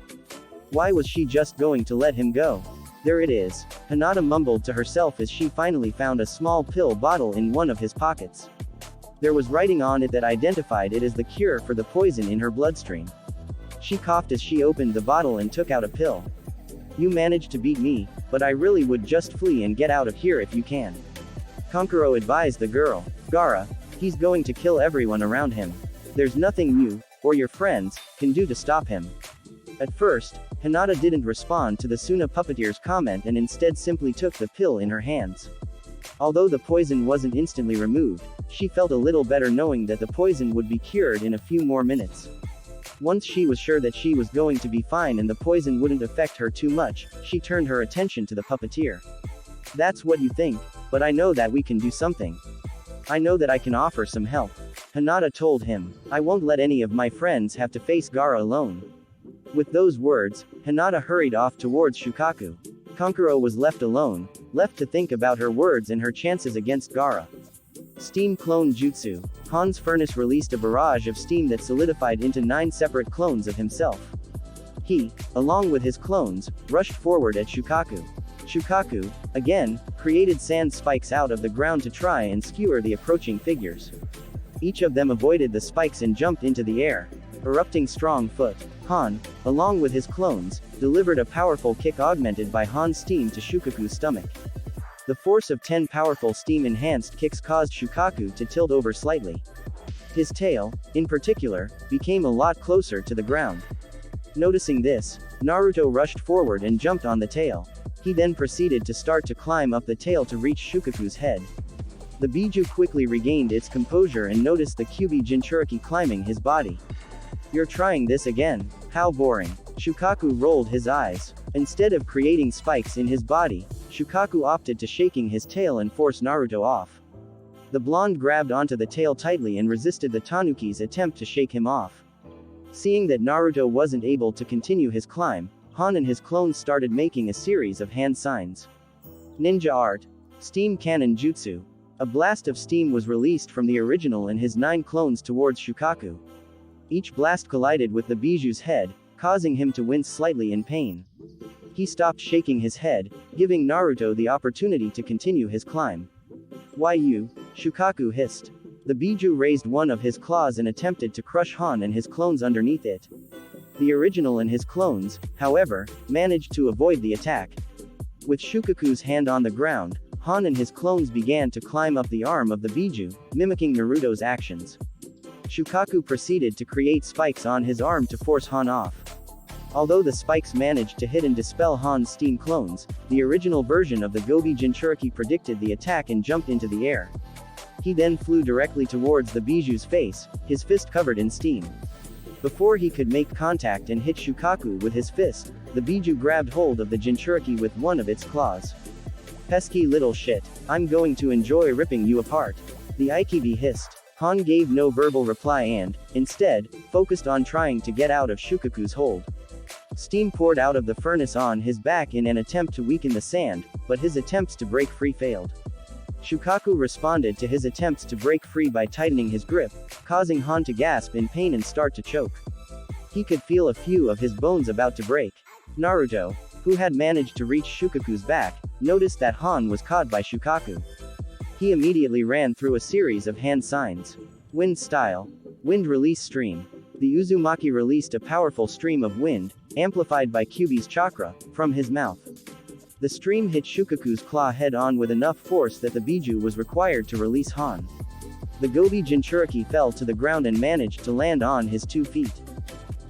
Why was she just going to let him go? There it is. Hinata mumbled to herself as she finally found a small pill bottle in one of his pockets. There was writing on it that identified it as the cure for the poison in her bloodstream. She coughed as she opened the bottle and took out a pill. You managed to beat me, but I really would just flee and get out of here if you can. Kankuro advised the girl. Gaara, he's going to kill everyone around him. There's nothing you, or your friends, can do to stop him. At first, Hinata didn't respond to the Suna puppeteer's comment and instead simply took the pill in her hands. Although the poison wasn't instantly removed, she felt a little better knowing that the poison would be cured in a few more minutes. Once she was sure that she was going to be fine and the poison wouldn't affect her too much, she turned her attention to the puppeteer. That's what you think, but I know that we can do something. I know that I can offer some help. Hinata told him. I won't let any of my friends have to face Gaara alone. With those words, Hinata hurried off towards Shukaku. Kankuro was left alone, left to think about her words and her chances against Gaara. Steam Clone Jutsu. Han's furnace released a barrage of steam that solidified into 9 separate clones of himself. He, along with his clones, rushed forward at Shukaku. Shukaku, again, created sand spikes out of the ground to try and skewer the approaching figures. Each of them avoided the spikes and jumped into the air. Erupting strong foot, Han, along with his clones, delivered a powerful kick augmented by Han's steam to Shukaku's stomach. The force of 10 powerful steam-enhanced kicks caused Shukaku to tilt over slightly. His tail, in particular, became a lot closer to the ground. Noticing this, Naruto rushed forward and jumped on the tail. He then proceeded to start to climb up the tail to reach Shukaku's head. The Biju quickly regained its composure and noticed the Kyuubi Jinchuriki climbing his body. "You're trying this again? How boring." Shukaku rolled his eyes. Instead of creating spikes in his body, Shukaku opted to shaking his tail and force Naruto off. The blonde grabbed onto the tail tightly and resisted the Tanuki's attempt to shake him off. Seeing that Naruto wasn't able to continue his climb, Han and his clones started making a series of hand signs. Ninja Art. Steam Cannon Jutsu. A blast of steam was released from the original and his 9 clones towards Shukaku. Each blast collided with the Biju's head, causing him to wince slightly in pain. He stopped shaking his head, giving Naruto the opportunity to continue his climb. "Why you?" Shukaku hissed. The Biju raised one of his claws and attempted to crush Han and his clones underneath it. The original and his clones, however, managed to avoid the attack. With Shukaku's hand on the ground, Han and his clones began to climb up the arm of the Biju, mimicking Naruto's actions. Shukaku proceeded to create spikes on his arm to force Han off. Although the spikes managed to hit and dispel Han's steam clones, the original version of the Gobi Jinchuriki predicted the attack and jumped into the air. He then flew directly towards the Biju's face, his fist covered in steam. Before he could make contact and hit Shukaku with his fist, the Biju grabbed hold of the Jinchuriki with one of its claws. "Pesky little shit, I'm going to enjoy ripping you apart," the Ikibi hissed. Han gave no verbal reply and, instead, focused on trying to get out of Shukaku's hold. Steam poured out of the furnace on his back in an attempt to weaken the sand, but his attempts to break free failed. Shukaku responded to his attempts to break free by tightening his grip, causing Han to gasp in pain and start to choke. He could feel a few of his bones about to break. Naruto, who had managed to reach Shukaku's back, noticed that Han was caught by Shukaku. He immediately ran through a series of hand signs. Wind style. Wind release stream. The Uzumaki released a powerful stream of wind, amplified by Kyuubi's chakra, from his mouth. The stream hit Shukaku's claw head-on with enough force that the Biju was required to release Han. The Gobi Jinchuriki fell to the ground and managed to land on his 2 feet.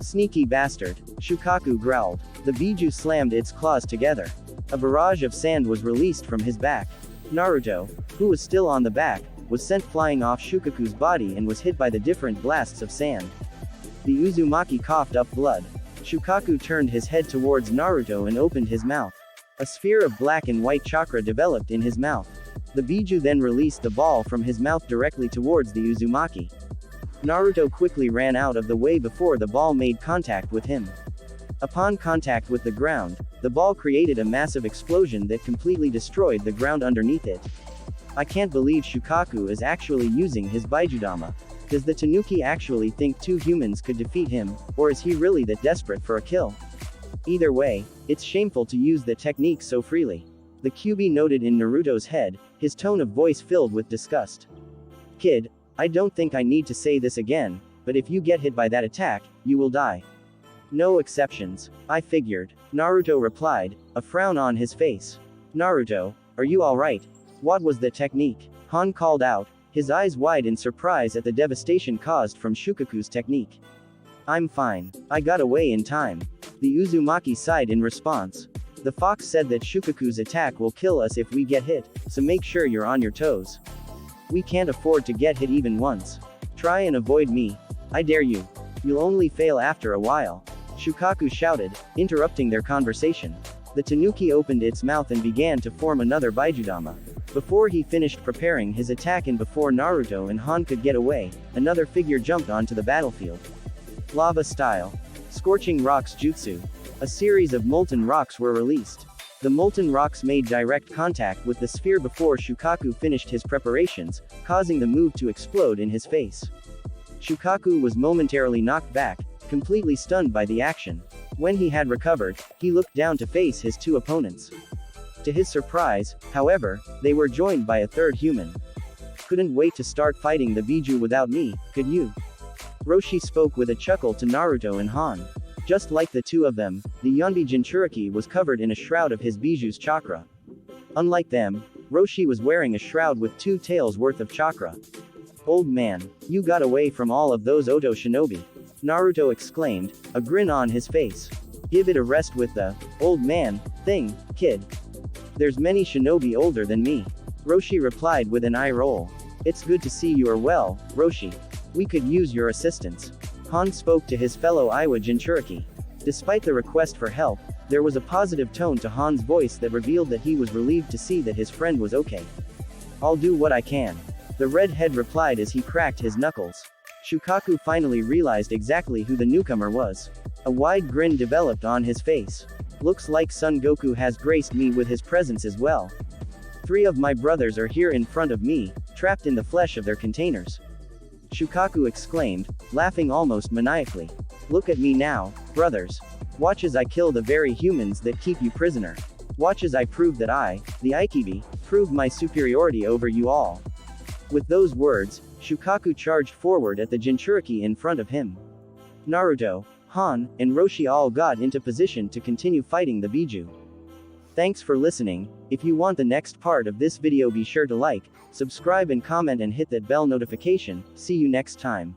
"Sneaky bastard," Shukaku growled. The Biju slammed its claws together. A barrage of sand was released from his back. Naruto, who was still on the back, was sent flying off Shukaku's body and was hit by the different blasts of sand. The Uzumaki coughed up blood. Shukaku turned his head towards Naruto and opened his mouth. A sphere of black and white chakra developed in his mouth. The Biju then released the ball from his mouth directly towards the Uzumaki. Naruto quickly ran out of the way before the ball made contact with him. Upon contact with the ground, the ball created a massive explosion that completely destroyed the ground underneath it. "I can't believe Shukaku is actually using his Baijudama. Does the Tanuki actually think 2 humans could defeat him, or is he really that desperate for a kill? Either way, it's shameful to use the technique so freely." The Kyuubi noted in Naruto's head, his tone of voice filled with disgust. "Kid, I don't think I need to say this again, but if you get hit by that attack, you will die." "No exceptions. I figured," Naruto replied, a frown on his face. "Naruto, are you alright? What was the technique?" Han called out, his eyes wide in surprise at the devastation caused from Shukaku's technique. "I'm fine. I got away in time." The Uzumaki sighed in response. "The fox said that Shukaku's attack will kill us if we get hit, so make sure you're on your toes. We can't afford to get hit even once. Try and avoid me. I dare you. You'll only fail after a while," Shukaku shouted, interrupting their conversation. The Tanuki opened its mouth and began to form another Baijudama. Before he finished preparing his attack and before Naruto and Han could get away, another figure jumped onto the battlefield. Lava style. Scorching Rocks Jutsu. A series of molten rocks were released. The molten rocks made direct contact with the sphere before Shukaku finished his preparations, causing the move to explode in his face. Shukaku was momentarily knocked back, completely stunned by the action. When he had recovered, he looked down to face his 2 opponents. To his surprise, however, they were joined by a third human. Couldn't wait to start fighting the Biju without me, could you? Roshi spoke with a chuckle to Naruto and Han. Just like the two of them, the Yonbi Jinchuriki was covered in a shroud of his Biju's chakra. Unlike them, Roshi was wearing a shroud with 2 taels worth of chakra. Old man, you got away from all of those Oto shinobi. Naruto exclaimed, a grin on his face. Give it a rest with the old man thing, kid. There's many shinobi older than me. Roshi replied with an eye roll. It's good to see you are well, Roshi. We could use your assistance. Han spoke to his fellow Iwa Jinchuriki. Despite the request for help, there was a positive tone to Han's voice that revealed that he was relieved to see that his friend was okay. I'll do what I can. The redhead replied as he cracked his knuckles. Shukaku finally realized exactly who the newcomer was. A wide grin developed on his face. Looks like Son Goku has graced me with his presence as well. 3 of my brothers are here in front of me, trapped in the flesh of their containers. Shukaku exclaimed, laughing almost maniacally. Look at me now, brothers. Watch as I kill the very humans that keep you prisoner. Watch as I prove that I, the Aikibi, prove my superiority over you all. With those words, Shukaku charged forward at the Jinchuriki in front of him. Naruto, Han, and Roshi all got into position to continue fighting the Biju. Thanks for listening. If you want the next part of this video, be sure to like, subscribe and comment and hit that bell notification. See you next time.